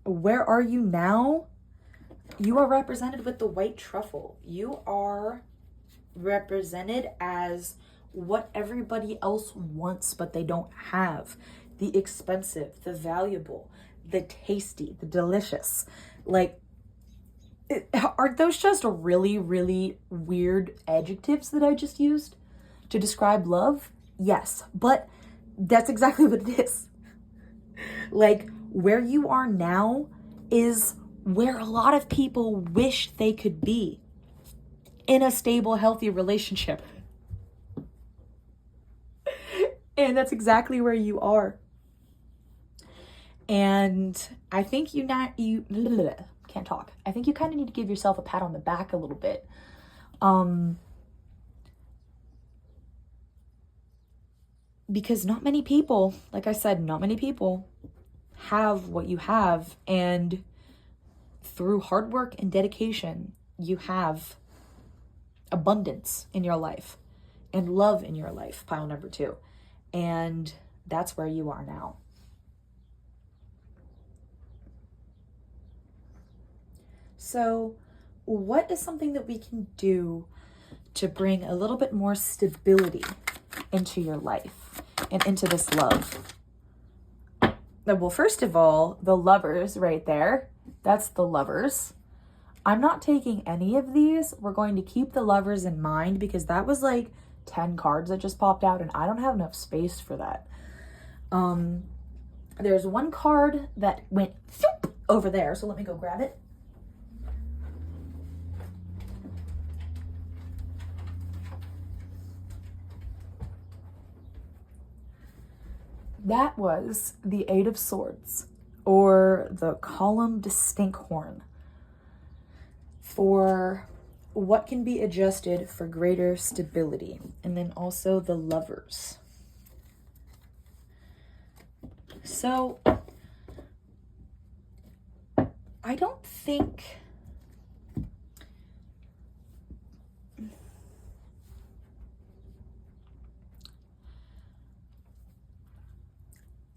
Where are you now? You are represented with the white truffle. You are represented as what everybody else wants, but they don't have. The expensive, the valuable, the tasty, the delicious. Like, are those just really, really weird adjectives that I just used to describe love? Yes, but that's exactly what it is. Like, where you are now is where a lot of people wish they could be in a stable, healthy relationship. And that's exactly where you are. And I think can't talk. I think you kind of need to give yourself a pat on the back a little bit. Because not many people, like I said, not many people have what you have. And through hard work and dedication, you have abundance in your life and love in your life, pile number 2. And that's where you are now. So what is something that we can do to bring a little bit more stability into your life and into this love? Well, first of all, the Lovers right there, that's the Lovers. I'm not taking any of these. We're going to keep the Lovers in mind because that was like 10 cards that just popped out and I don't have enough space for that. There's one card that went over there, so let me go grab it. That was the 8 of Swords, or the Column de Stinkhorn, for what can be adjusted for greater stability. And then also the Lovers. So I don't think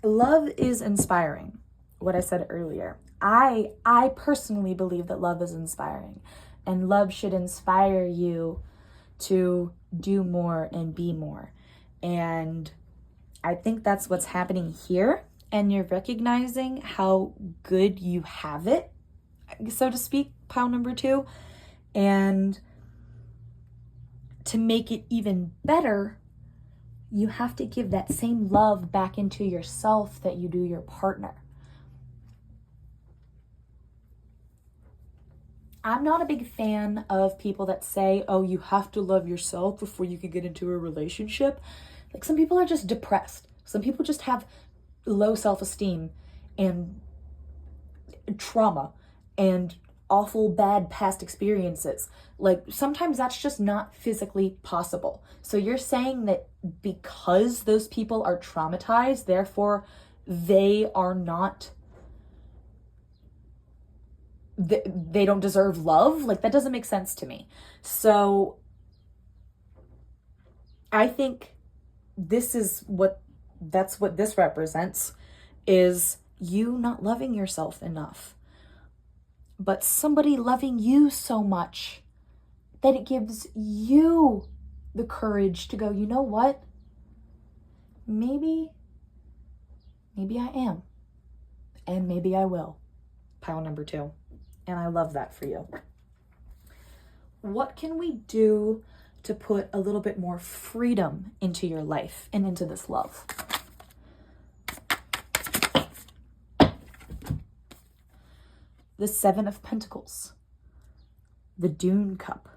love is inspiring. What I said earlier. I personally believe that love is inspiring, and love should inspire you to do more and be more. And I think that's what's happening here. And you're recognizing how good you have it, so to speak, pile number 2. And to make it even better, you have to give that same love back into yourself that you do your partner. I'm not a big fan of people that say, oh, you have to love yourself before you can get into a relationship. Like, some people are just depressed. Some people just have low self-esteem and trauma and awful bad past experiences. Like, sometimes that's just not physically possible. So you're saying that because those people are traumatized, therefore they are not, they don't deserve love? Like, that doesn't make sense to me. So I think that's what this represents, is you not loving yourself enough, but somebody loving you so much that it gives you the courage to go, you know what? Maybe I am, and maybe I will. Pile number 2. And I love that for you. What can we do to put a little bit more freedom into your life and into this love? The 7 of Pentacles, the Dune Cup.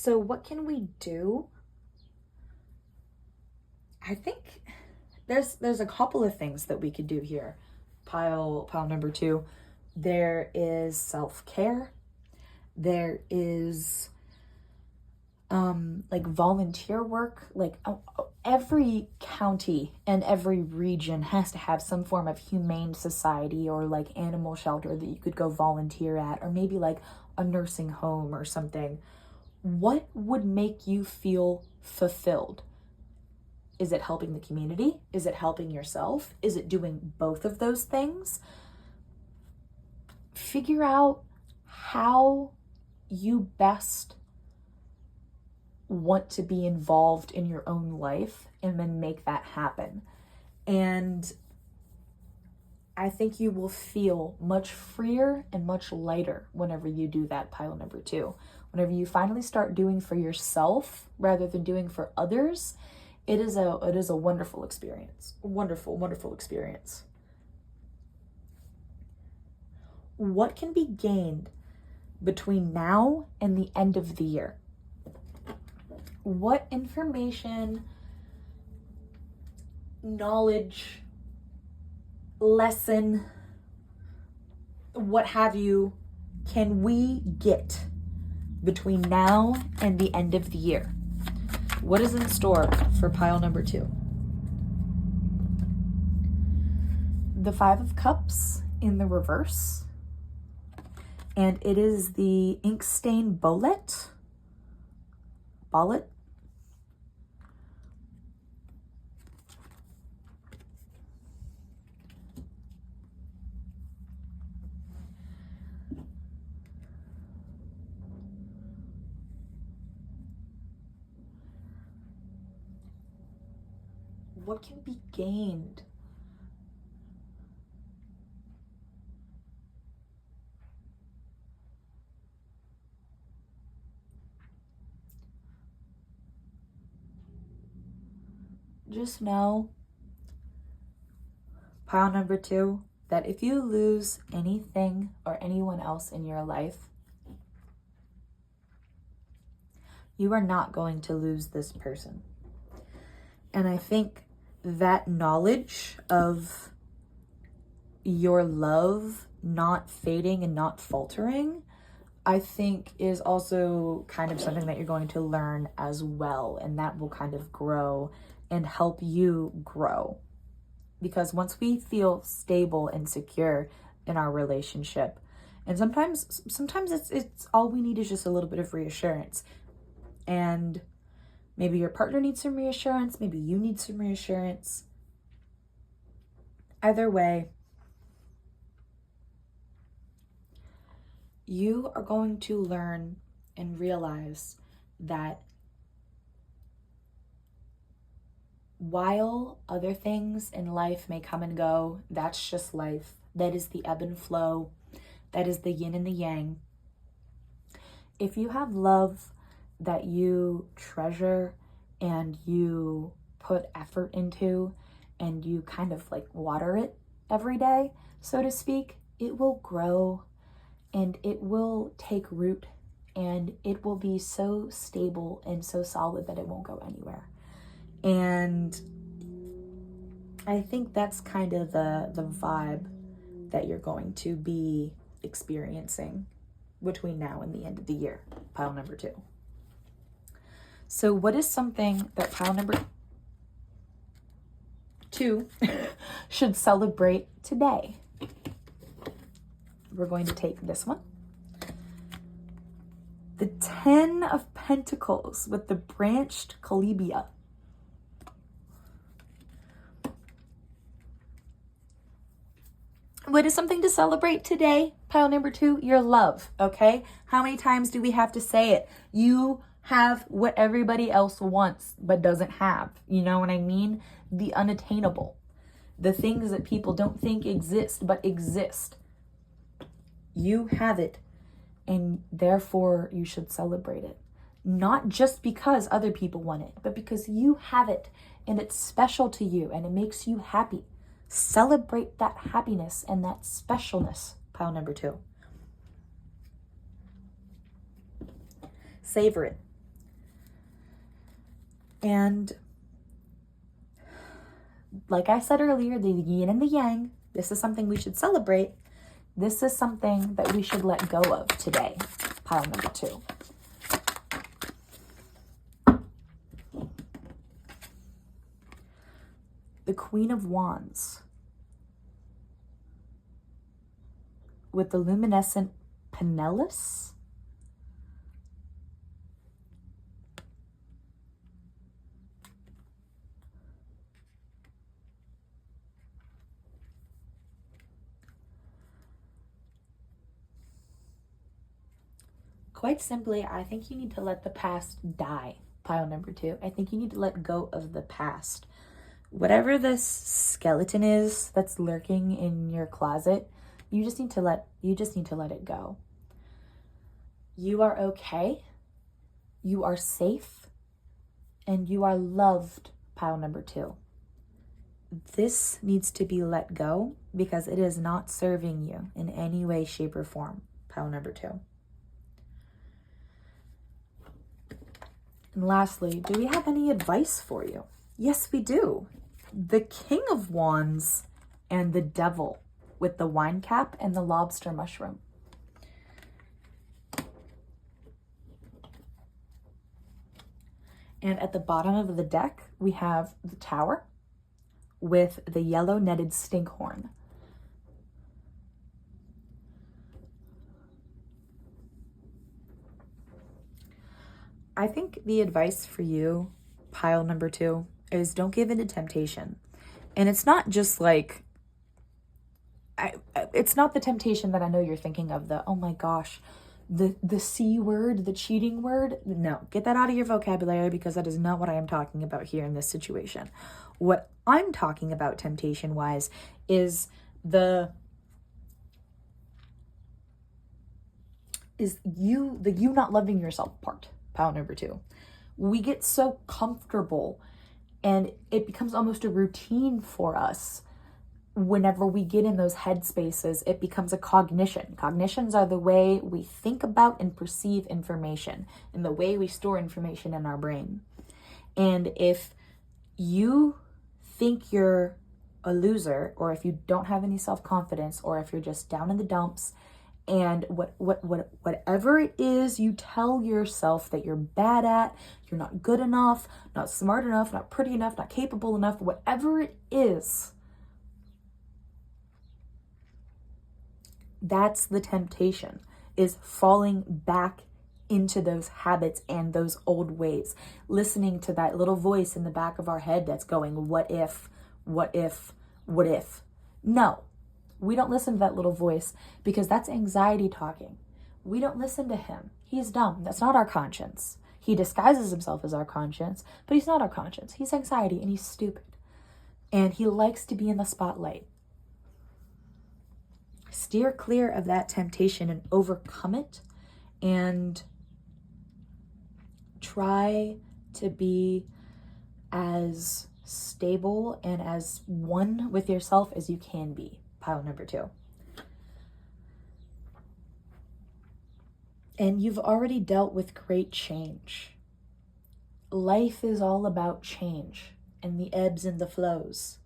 So what can we do? I think there's a couple of things that we could do here. Pile number 2. There is self-care. There is like volunteer work. Like every county and every region has to have some form of humane society or like animal shelter that you could go volunteer at, or maybe like a nursing home or something. What would make you feel fulfilled? Is it helping the community? Is it helping yourself? Is it doing both of those things? Figure out how you best want to be involved in your own life and then make that happen. And I think you will feel much freer and much lighter whenever you do that, pile number 2. Whenever you finally start doing for yourself rather than doing for others, it is a wonderful experience. Wonderful, wonderful experience. What can be gained between now and the end of the year? What information, knowledge, lesson, what have you, can we get between now and the end of the year? What is in store for pile number 2? The 5 of Cups in the reverse. And it is the ink stain bullet. What can be gained? Just know, pile number 2, that if you lose anything or anyone else in your life, you are not going to lose this person. And I think that knowledge of your love not fading and not faltering, I think is also kind of something that you're going to learn as well. And that will kind of grow and help you grow. Because once we feel stable and secure in our relationship, and sometimes it's all we need is just a little bit of reassurance. And maybe your partner needs some reassurance, maybe you need some reassurance. Either way, you are going to learn and realize that while other things in life may come and go, that's just life. That is the ebb and flow. That is the yin and the yang. If you have love that you treasure and you put effort into and you kind of like water it every day, so to speak, it will grow and it will take root and it will be so stable and so solid that it won't go anywhere. And I think that's kind of the vibe that you're going to be experiencing between now and the end of the year, pile number 2. So what is something that pile number 2 should celebrate today? We're going to take this one. The 10 of Pentacles with the branched colibia. What is something to celebrate today? Pile number 2, your love, okay? How many times do we have to say it? You have what everybody else wants but doesn't have. You know what I mean? The unattainable. The things that people don't think exist but exist. You have it, and therefore you should celebrate it. Not just because other people want it, but because you have it and it's special to you and it makes you happy. Celebrate that happiness and that specialness, pile number 2. Savor it. And like I said earlier, the yin and the yang, this is something we should celebrate. This is something that we should let go of today. Pile number 2. The Queen of Wands with the luminescent Pinellas. Quite simply, I think you need to let the past die. Pile number 2. I think you need to let go of the past. Whatever this skeleton is that's lurking in your closet, you just need to let it go. You are okay. You are safe. And you are loved. Pile number 2. This needs to be let go because it is not serving you in any way, shape, or form. Pile number 2. And lastly, do we have any advice for you? Yes, we do. The King of Wands and the Devil with the wine cap and the lobster mushroom. And at the bottom of the deck, we have the Tower with the yellow netted stinkhorn. I think the advice for you, pile number 2, is don't give in to temptation. And it's not just like, it's not the temptation that I know you're thinking of, the, oh my gosh, the C word, the cheating word. No, get that out of your vocabulary because that is not what I am talking about here in this situation. What I'm talking about temptation-wise is the you not loving yourself part. Pile number 2. We get so comfortable and it becomes almost a routine for us. Whenever we get in those headspaces, it becomes a cognition. Cognitions are the way we think about and perceive information and the way we store information in our brain. And if you think you're a loser, or if you don't have any self-confidence, or if you're just down in the dumps, and whatever it is you tell yourself that you're bad at, you're not good enough, not smart enough, not pretty enough, not capable enough, whatever it is, that's the temptation, is falling back into those habits and those old ways, listening to that little voice in the back of our head that's going, what if, what if, what if? No. We don't listen to that little voice because that's anxiety talking. We don't listen to him. He's dumb. That's not our conscience. He disguises himself as our conscience, but he's not our conscience. He's anxiety and he's stupid. And he likes to be in the spotlight. Steer clear of that temptation and overcome it, and try to be as stable and as one with yourself as you can be. Pile number 2. And you've already dealt with great change. Life is all about change and the ebbs and the flows.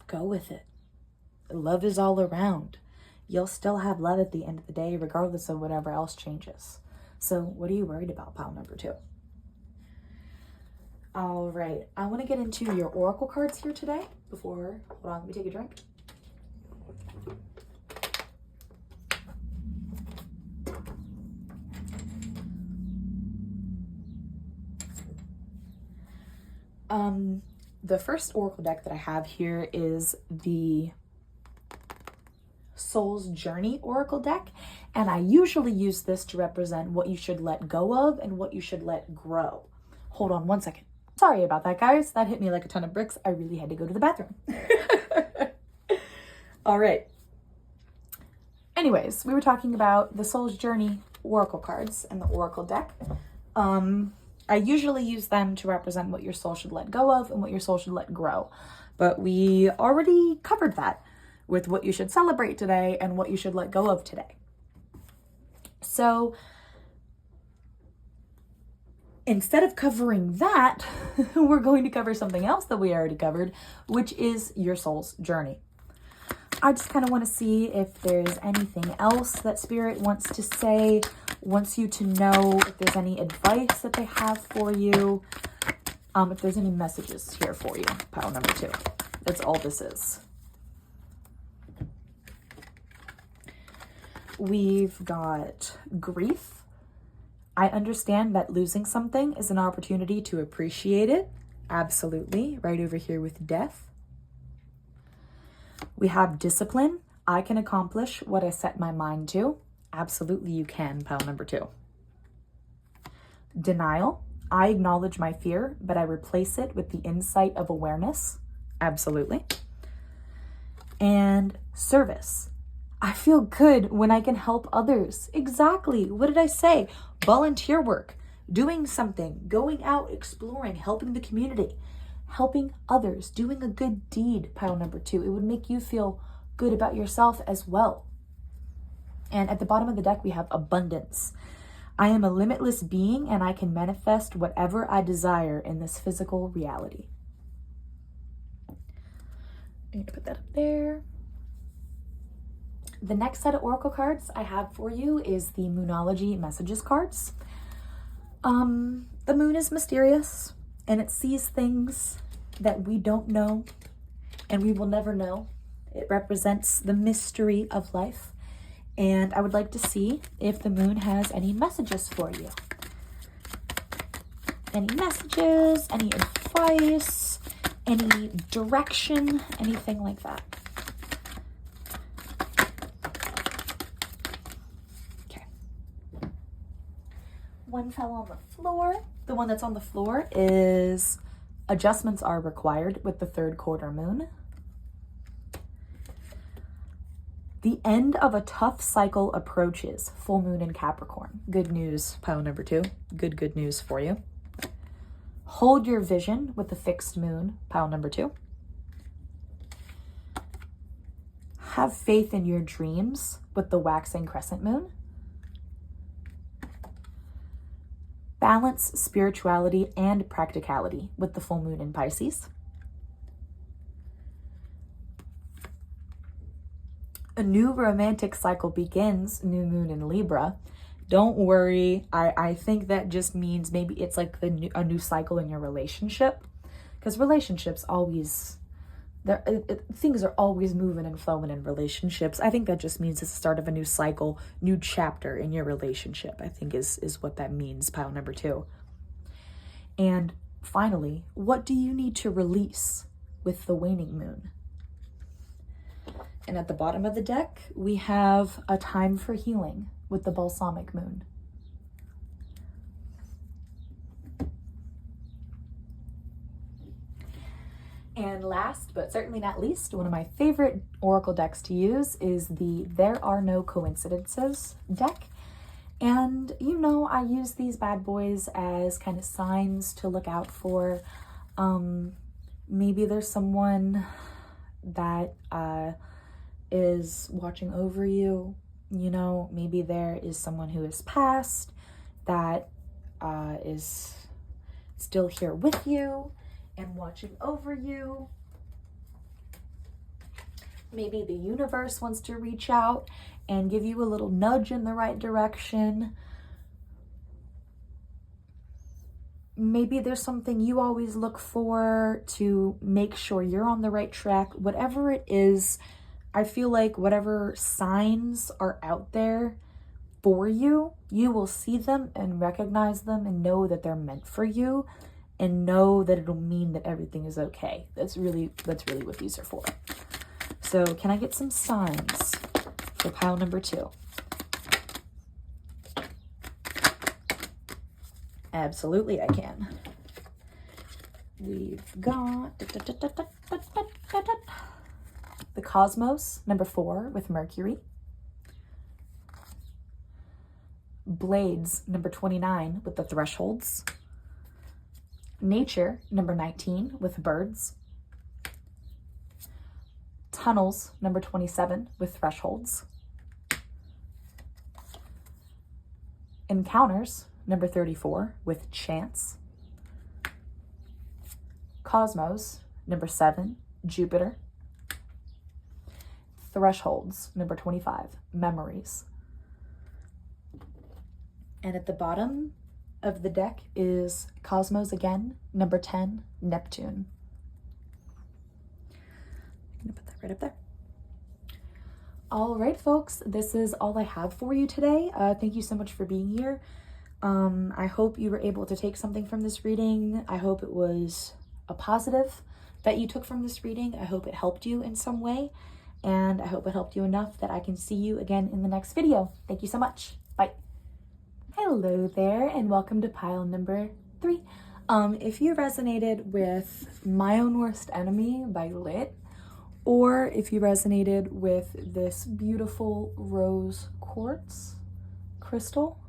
Go with it. Love is all around. You'll still have love at the end of the day, regardless of whatever else changes. So what are you worried about, pile number 2? All right, I want to get into your oracle cards here today. Hold on, let me take a drink. The first oracle deck that I have here is the Soul's Journey oracle deck, and I usually use this to represent what you should let go of and what you should let grow. Hold on one second. Sorry about that, guys. That hit me like a ton of bricks. I really had to go to the bathroom. All right. Anyways, we were talking about the Soul's Journey oracle cards and the oracle deck. I usually use them to represent what your soul should let go of and what your soul should let grow. But we already covered that with what you should celebrate today and what you should let go of today. So instead of covering that, we're going to cover something else that we already covered, which is your soul's journey. I just kind of want to see if there's anything else that Spirit wants to say, wants you to know, if there's any advice that they have for you, if there's any messages here for you. Pile number 2. That's all this is. We've got grief. I understand that losing something is an opportunity to appreciate it. Absolutely. Right over here with death. We have discipline. I can accomplish what I set my mind to. Absolutely you can, pile number 2. Denial. I acknowledge my fear, but I replace it with the insight of awareness. Absolutely. And service. I feel good when I can help others. Exactly. What did I say? Volunteer work, doing something, going out, exploring, helping the community, helping others, doing a good deed, pile number 2. It would make you feel good about yourself as well. And at the bottom of the deck, we have abundance. I am a limitless being and I can manifest whatever I desire in this physical reality. I need to put that up there. The next set of oracle cards I have for you is the Moonology Messages cards. The moon is mysterious and it sees things that we don't know and we will never know. It represents the mystery of life. And I would like to see if the moon has any messages for you. Any messages, any advice, any direction, anything like that. Okay. One fell on the floor. The one that's on the floor is adjustments are required with the 3rd quarter moon. The end of a tough cycle approaches. Full moon in Capricorn. Good news, pile number 2. Good news for you. Hold your vision with the fixed moon, pile number 2. Have faith in your dreams with the waxing crescent moon. Balance spirituality and practicality with the full moon in Pisces. A new romantic cycle begins, new moon in Libra. Don't worry. I think that just means maybe it's like a new cycle in your relationship. Because relationships always, things are always moving and flowing in relationships. I think that just means it's the start of a new cycle, new chapter in your relationship, I think is what that means, pile number 2. And finally, what do you need to release with the waning moon? And at the bottom of the deck, we have a time for healing with the balsamic moon. And last, but certainly not least, one of my favorite oracle decks to use is the There Are No Coincidences deck. And you know, I use these bad boys as kind of signs to look out for. Maybe there's someone that is watching over you, you know, maybe there is someone who has passed that is still here with you and watching over you. Maybe the universe wants to reach out and give you a little nudge in the right direction. Maybe there's something you always look for to make sure you're on the right track. Whatever it is, I feel like whatever signs are out there for you, you will see them and recognize them and know that they're meant for you and know that it'll mean that everything is okay. That's really what these are for. So can I get some signs for pile number 2? Absolutely I can. We've got the Cosmos, number 4, with Mercury. Blades, number 29, with the Thresholds. Nature, number 19, with Birds. Tunnels, number 27, with Thresholds. Encounters, number 34, with chance. Cosmos, number 7, Jupiter. Thresholds, number 25, memories. And at the bottom of the deck is Cosmos again, number 10, Neptune. I'm gonna put that right up there. All right, folks, this is all I have for you today. Thank you so much for being here. I hope you were able to take something from this reading. I hope it was a positive that you took from this reading. I hope it helped you in some way, and I hope it helped you enough that I can see you again in the next video. Thank you so much. Bye. Hello there, and welcome to pile number 3. If you resonated with My Own Worst Enemy by Lit, or if you resonated with this beautiful rose quartz crystal,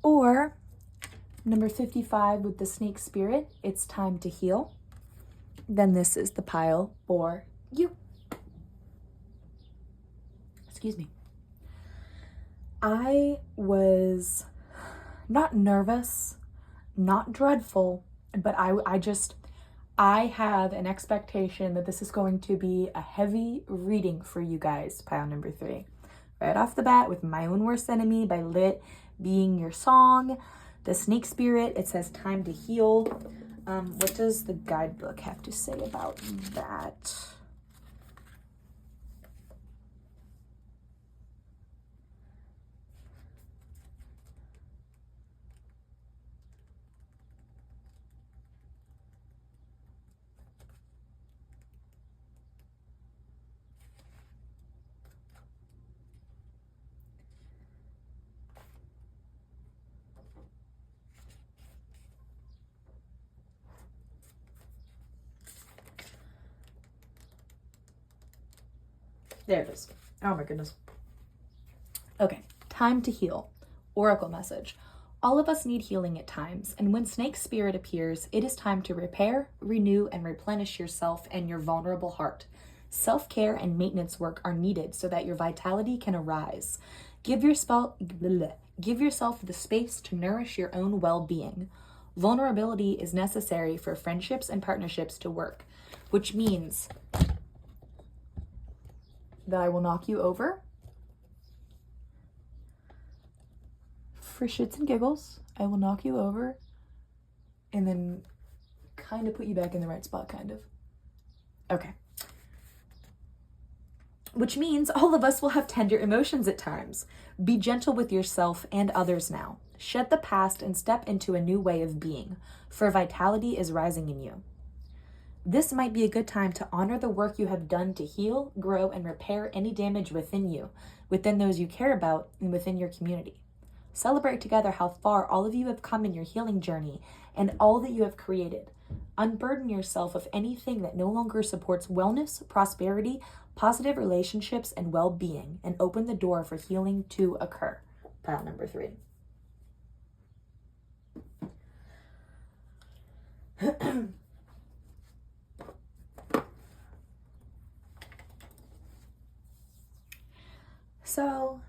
or number 55 with the snake spirit, It's Time to Heal, then this is the pile for you. Excuse me. I was not nervous, not dreadful, but I have an expectation that this is going to be a heavy reading for you guys, pile number 3. Right off the bat, with My Own Worst Enemy by Lit being your song, the snake spirit, it says time to heal. What does the guidebook have to say about that? There it is. Oh my goodness. Okay, time to heal. Oracle message. All of us need healing at times, and when snake spirit appears, it is time to repair, renew, and replenish yourself and your vulnerable heart. Self-care and maintenance work are needed so that your vitality can arise. Give yourself the space to nourish your own well-being. Vulnerability is necessary for friendships and partnerships to work, which means that I will knock you over for shits and giggles. I will knock you over and then kind of put you back in the right spot, kind of. Okay. Which means all of us will have tender emotions at times. Be gentle with yourself and others now. Shed the past and step into a new way of being, for vitality is rising in you. This might be a good time to honor the work you have done to heal, grow, and repair any damage within you, within those you care about, and within your community. Celebrate together how far all of you have come in your healing journey and all that you have created. Unburden yourself of anything that no longer supports wellness, prosperity, positive relationships, and well-being, and open the door for healing to occur. Pile number 3. So,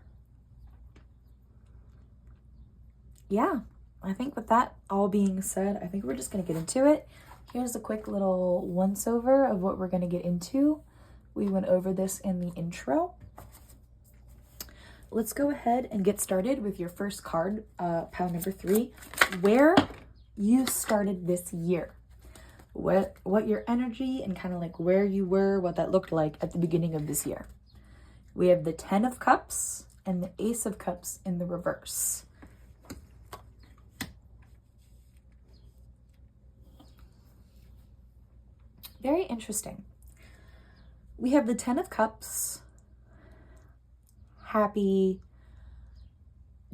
yeah, I think with that all being said, I think we're just going to get into it. Here's a quick little once-over of what we're going to get into. We went over this in the intro. Let's go ahead and get started with your first card, pile number 3, where you started this year. What your energy and kind of like where you were, what that looked like at the beginning of this year. We have the 10 of Cups and the Ace of Cups in the reverse. Very interesting. We have the 10 of Cups, happy,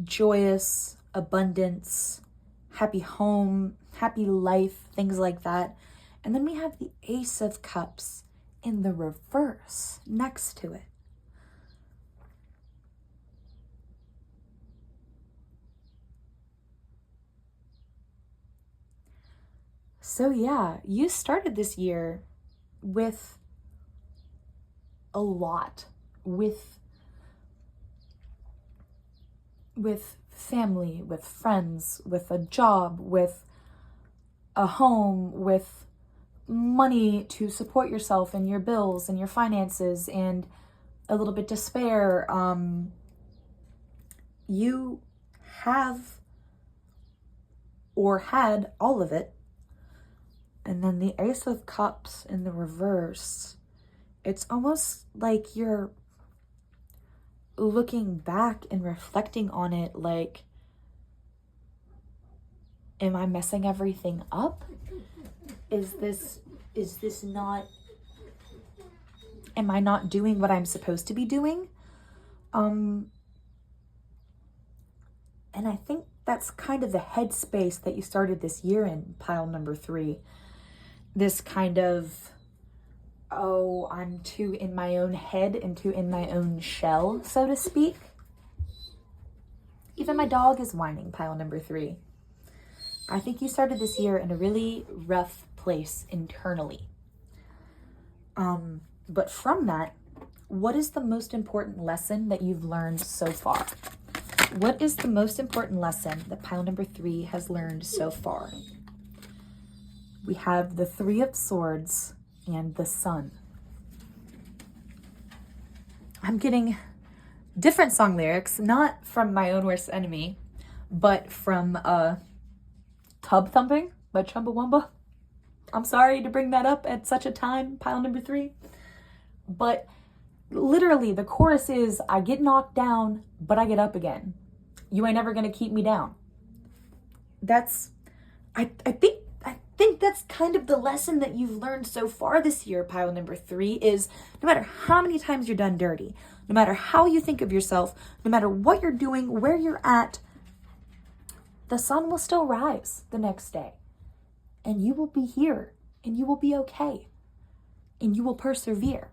joyous, abundance, happy home, happy life, things like that. And then we have the Ace of Cups in the reverse next to it. So yeah, you started this year with a lot, with family, with friends, with a job, with a home, with money to support yourself and your bills and your finances, and a little bit despair. You have or had all of it. And then the Ace of Cups in the reverse, it's almost like you're looking back and reflecting on it like, am I messing everything up? Is this not, am I not doing what I'm supposed to be doing? And I think that's kind of the headspace that you started this year in, pile number 3. This kind of, oh, I'm too in my own head and too in my own shell, so to speak. Even my dog is whining, pile number 3. I think you started this year in a really rough place internally. But from that, what is the most important lesson that you've learned so far? What is the most important lesson that pile number 3 has learned so far? We have the 3 of Swords and the Sun. I'm getting different song lyrics, not from My Own Worst Enemy, but from Tub Thumping by Chumbawamba. I'm sorry to bring that up at such a time, pile number 3. But literally the chorus is, I get knocked down, but I get up again. You ain't never gonna keep me down. That's, I think that's kind of the lesson that you've learned so far this year, pile number 3, is no matter how many times you're done dirty, no matter how you think of yourself, no matter what you're doing, where you're at, the sun will still rise the next day. And you will be here, and you will be okay, and you will persevere.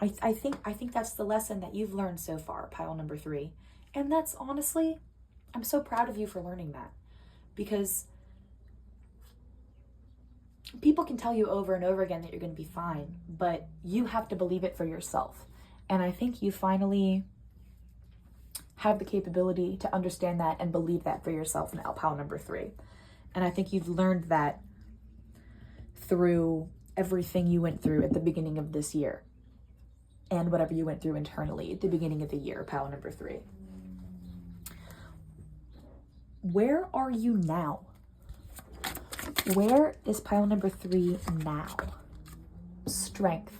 I think that's the lesson that you've learned so far, pile number 3. And that's honestly, I'm so proud of you for learning that, because people can tell you over and over again that you're going to be fine, but you have to believe it for yourself. And I think you finally have the capability to understand that and believe that for yourself now, pile number 3. And I think you've learned that through everything you went through at the beginning of this year and whatever you went through internally at the beginning of the year, pile number 3. Where are you now? Where is pile number 3 now? Strength.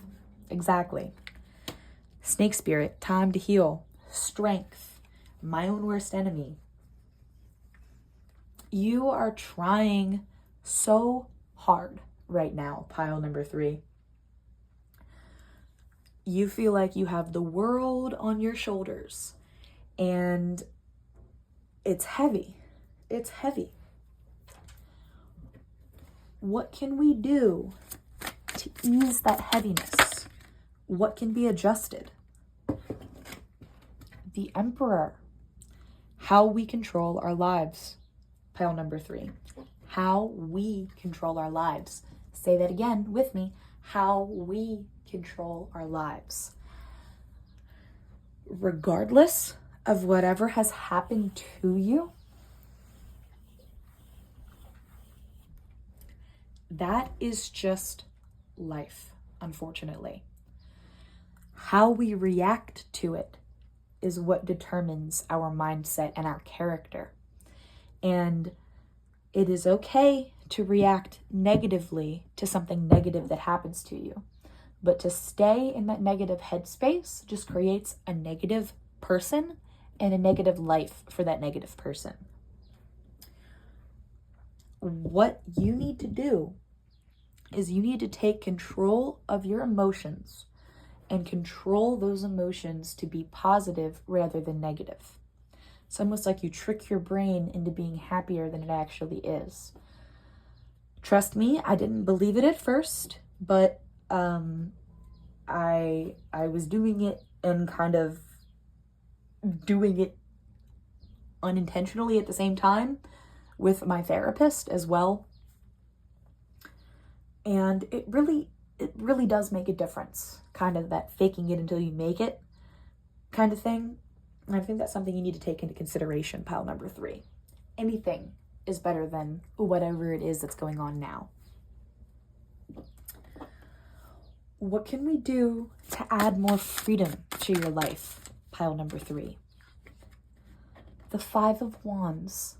Exactly. Snake spirit, time to heal. Strength. My own worst enemy. You are trying so hard right now, pile number 3. You feel like you have the world on your shoulders, and it's heavy. It's heavy. What can we do to ease that heaviness? What can be adjusted? The Emperor. How we control our lives. Pile number 3. How we control our lives. Say that again with me. How we control our lives. Regardless of whatever has happened to you, that is just life, unfortunately. How we react to it is what determines our mindset and our character. And it is okay to react negatively to something negative that happens to you. But to stay in that negative headspace just creates a negative person and a negative life for that negative person. What you need to do is you need to take control of your emotions and control those emotions to be positive rather than negative. It's almost like you trick your brain into being happier than it actually is. Trust me, I didn't believe it at first, but I was doing it and kind of doing it unintentionally at the same time with my therapist as well. And it really does make a difference. Kind of that faking it until you make it kind of thing. And I think that's something you need to take into consideration, pile number 3. Anything is better than whatever it is that's going on now. What can we do to add more freedom to your life? Pile number 3. The 5 of Wands.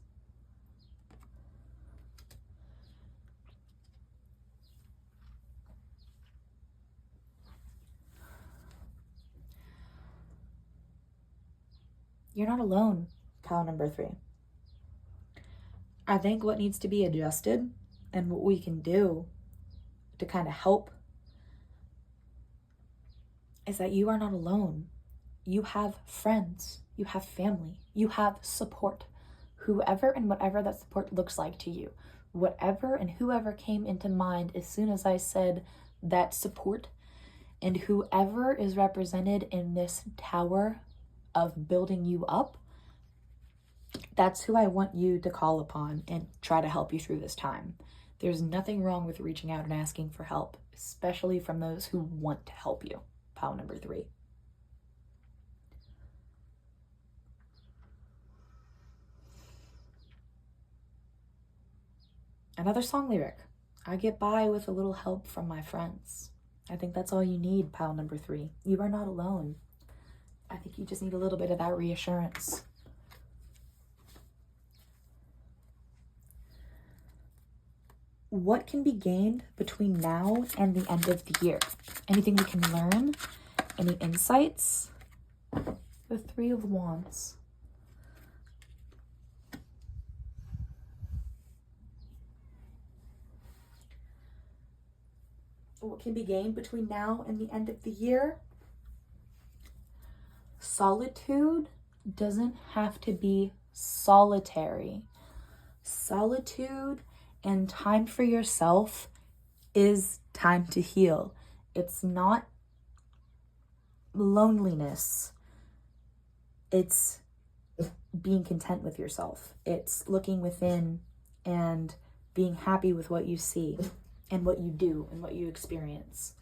You're not alone, pile number 3. I think what needs to be adjusted and what we can do to kind of help is that you are not alone. You have friends, you have family, you have support. Whoever and whatever that support looks like to you, whatever and whoever came into mind as soon as I said that support, and whoever is represented in this tower of building you up, that's who I want you to call upon and try to help you through this time. There's nothing wrong with reaching out and asking for help, especially from those who want to help you. Pile number 3. Another song lyric. I get by with a little help from my friends. I think that's all you need, pile number 3. You are not alone. I think you just need a little bit of that reassurance. What can be gained between now and the end of the year? Anything we can learn? Any insights? The 3 of Wands. What can be gained between now and the end of the year? Solitude doesn't have to be solitary. Solitude and time for yourself is time to heal. It's not loneliness. It's being content with yourself. It's looking within and being happy with what you see and what you do and what you experience.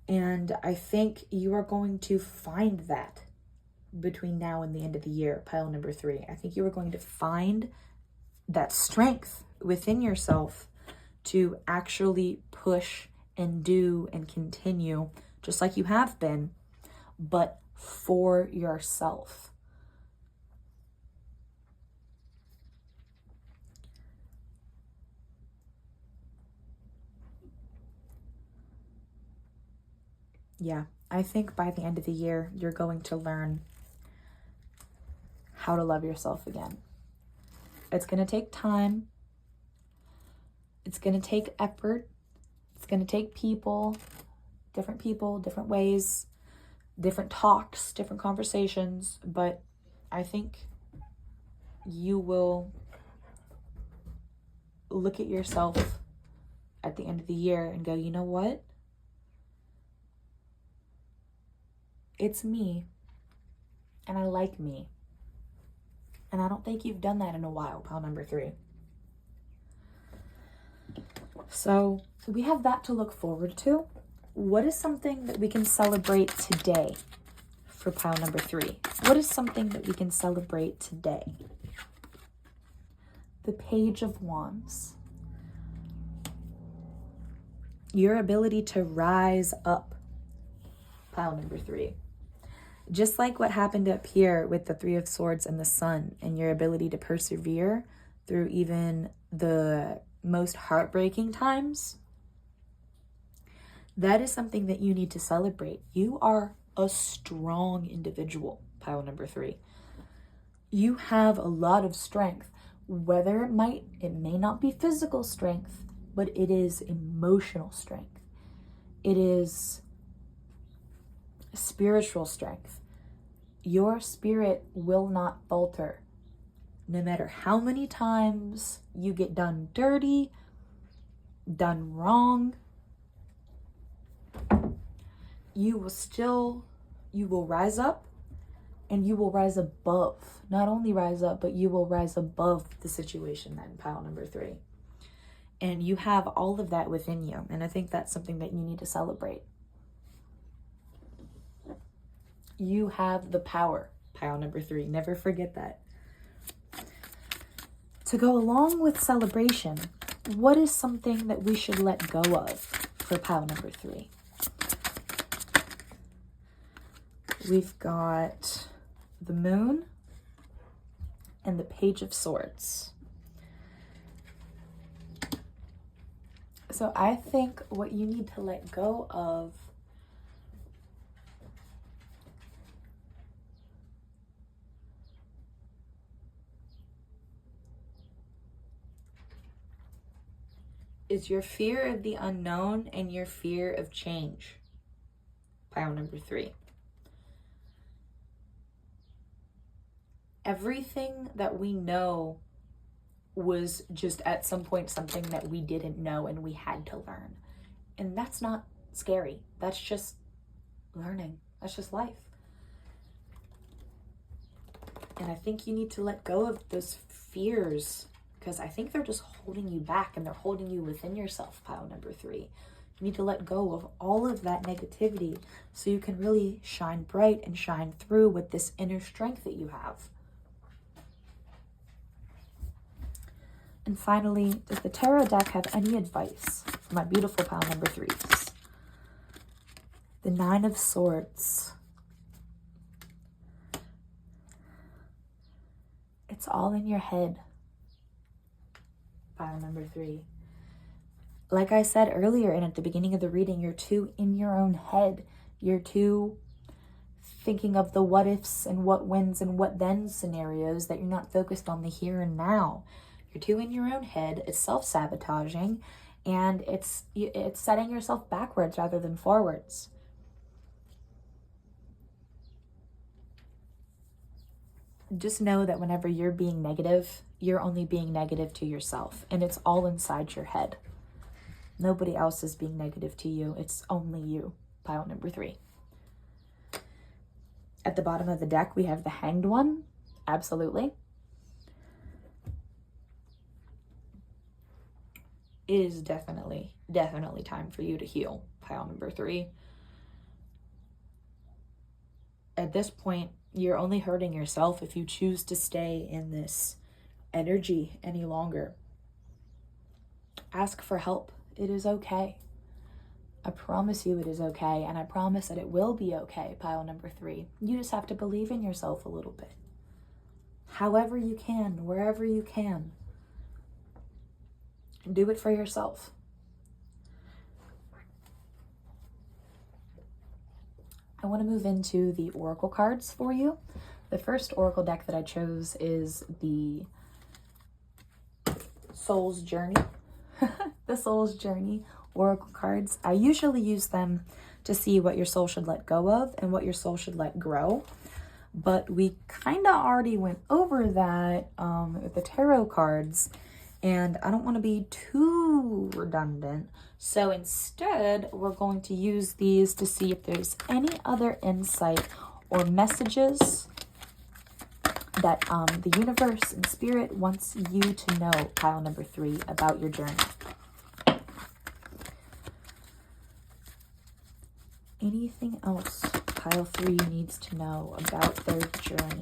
And I think you are going to find that between now and the end of the year, pile number 3. I think you are going to find that strength within yourself to actually push and do and continue just like you have been, but for yourself. Yeah, I think by the end of the year, you're going to learn how to love yourself again. It's going to take time. It's going to take effort. It's going to take people, different ways, different talks, different conversations. But I think you will look at yourself at the end of the year and go, you know what? It's me. And I like me. And I don't think you've done that in a while, pile number 3. So we have that to look forward to. What is something that we can celebrate today for pile number 3? What is something that we can celebrate today? The Page of Wands. Your ability to rise up, pile number 3. Just like what happened up here with the 3 of Swords and the Sun, and your ability to persevere through even the most heartbreaking times, that is something that you need to celebrate. You are a strong individual, pile number 3. You have a lot of strength, whether it may not be physical strength, but it is emotional strength. It is spiritual strength. Your spirit will not falter. No matter how many times you get done dirty, done wrong, you will rise up, and you will rise above. Not only rise up, but you will rise above the situation then, pile number 3. And you have all of that within you. And I think that's something that you need to celebrate. You have the power pile number 3. Never forget that. To go along with celebration, what is something that we should let go of for pile number 3? We've got the Moon and the Page of Swords. So I think what you need to let go of is your fear of the unknown and your fear of change. Pile number 3. Everything that we know was just at some point something that we didn't know and we had to learn. And that's not scary. That's just learning. That's just life. And I think you need to let go of those fears, because I think they're just holding you back and they're holding you within yourself, pile number 3. You need to let go of all of that negativity so you can really shine bright and shine through with this inner strength that you have. And finally, does the tarot deck have any advice for my beautiful pile number 3s? The 9 of Swords. It's all in your head. Pile number 3. Like I said earlier and at the beginning of the reading, you're too in your own head. You're too thinking of the what ifs and what whens and what then scenarios that you're not focused on the here and now. You're too in your own head. It's self-sabotaging, and it's setting yourself backwards rather than forwards. Just know that whenever you're being negative, you're only being negative to yourself, and it's all inside your head. Nobody else is being negative to you. It's only you. Pile number 3. At the bottom of the deck, we have the Hanged One. Absolutely. It is definitely time for you to heal, pile number 3. At this point, you're only hurting yourself if you choose to stay in this energy any longer. Ask for help. It is okay. I promise you it is okay, and I promise that it will be okay, pile number 3. You just have to believe in yourself a little bit. However you can, wherever you can. And do it for yourself. I want to move into the oracle cards for you. The first oracle deck that I chose is the Soul's Journey. The Soul's Journey oracle cards. I usually use them to see what your soul should let go of and what your soul should let grow. But we kind of already went over that with the tarot cards, and I don't want to be too redundant. So instead, we're going to use these to see if there's any other insight or messages that the universe and spirit wants you to know, pile number 3, about your journey. Anything else pile 3 needs to know about their journey?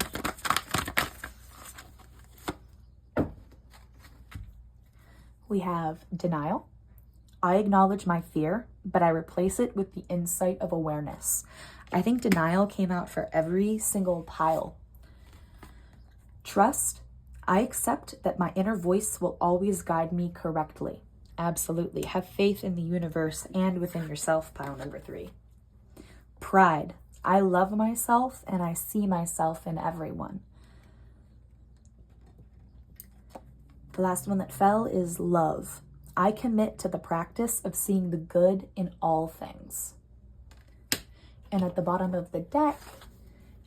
We have denial. I acknowledge my fear, but I replace it with the insight of awareness. I think denial came out for every single pile. Trust. I accept that my inner voice will always guide me correctly. Absolutely. Have faith in the universe and within yourself, pile number 3. Pride. I love myself and I see myself in everyone. The last one that fell is love. I commit to the practice of seeing the good in all things. And at the bottom of the deck,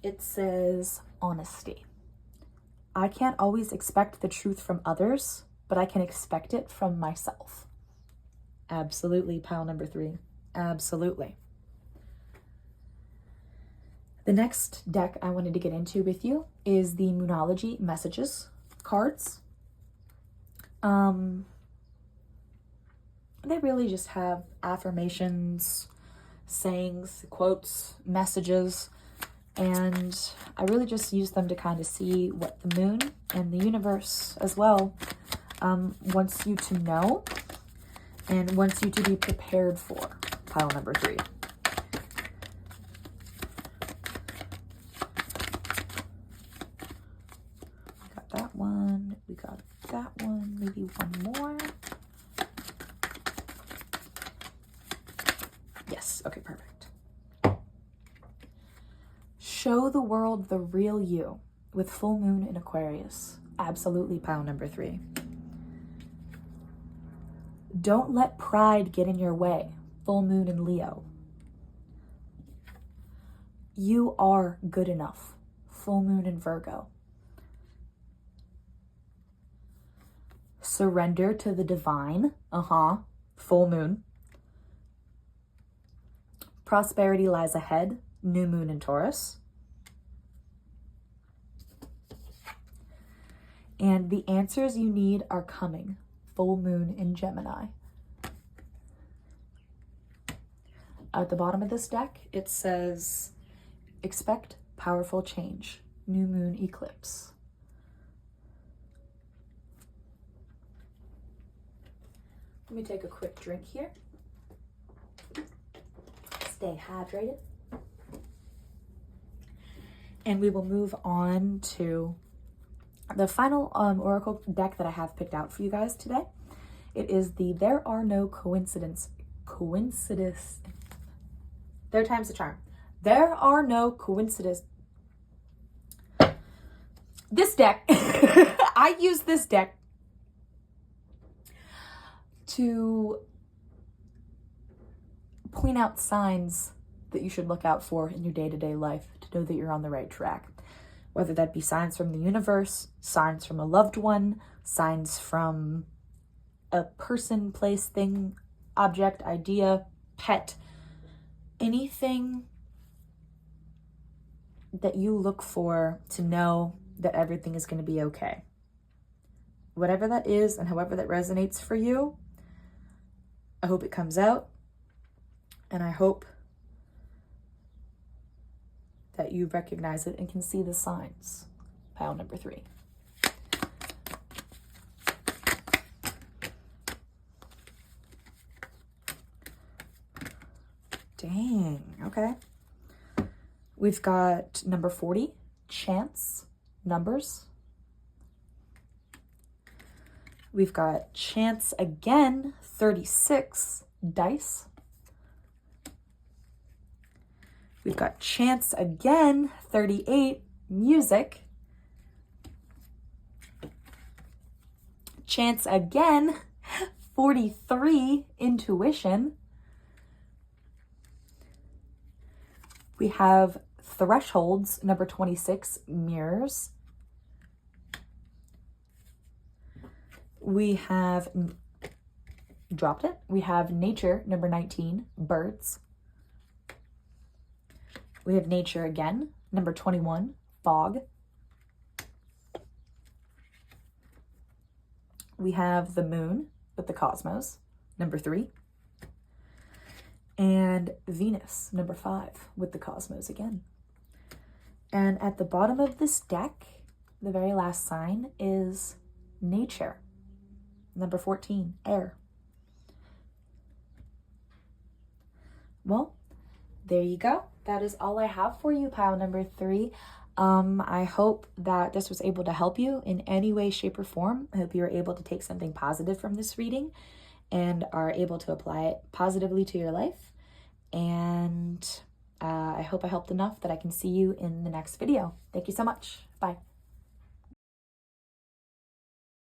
it says honesty. I can't always expect the truth from others, but I can expect it from myself. Absolutely, pile number 3. Absolutely. The next deck I wanted to get into with you is the Moonology Messages cards. They really just have affirmations, sayings, quotes, messages And I really just use them to kind of see what the moon and the universe as well wants you to know and wants you to be prepared for. Pile number 3. We got that one. We got that one. Maybe one more. Yes. Okay, perfect. Show the world the real you with full moon in Aquarius. Absolutely, pile number 3. Don't let pride get in your way. Full moon in Leo. You are good enough. Full moon in Virgo. Surrender to the divine. Full moon. Prosperity lies ahead. New moon in Taurus. And the answers you need are coming. Full moon in Gemini. At the bottom of this deck, it says, expect powerful change. New moon eclipse. Let me take a quick drink here. Stay hydrated. And we will move on to the final oracle deck that I have picked out for you guys today. It is the There Are No Coincidence. Third time's the charm. There are no coincidences. This deck, I use this deck to point out signs that you should look out for in your day-to-day life to know that you're on the right track. Whether that be signs from the universe, signs from a loved one, signs from a person, place, thing, object, idea, pet, anything that you look for to know that everything is going to be okay. Whatever that is and however that resonates for you, I hope it comes out, and I hope that you recognize it and can see the signs. Pile number 3. Dang, okay. We've got number 40, chance, numbers. We've got chance again, 36, dice. We've got chance again, 38, music. Chance again, 43, intuition. We have thresholds, number 26, mirrors. We have, dropped it. We have nature, number 19, birds. We have nature again, number 21, fog. We have the moon with the cosmos, number 3. And Venus, number 5, with the cosmos again. And at the bottom of this deck, the very last sign is nature, number 14, air. Well, there you go. That is all I have for you, pile number 3. I hope that this was able to help you in any way, shape, or form. I hope you were able to take something positive from this reading and are able to apply it positively to your life. And I hope I helped enough that I can see you in the next video. Thank you so much. Bye.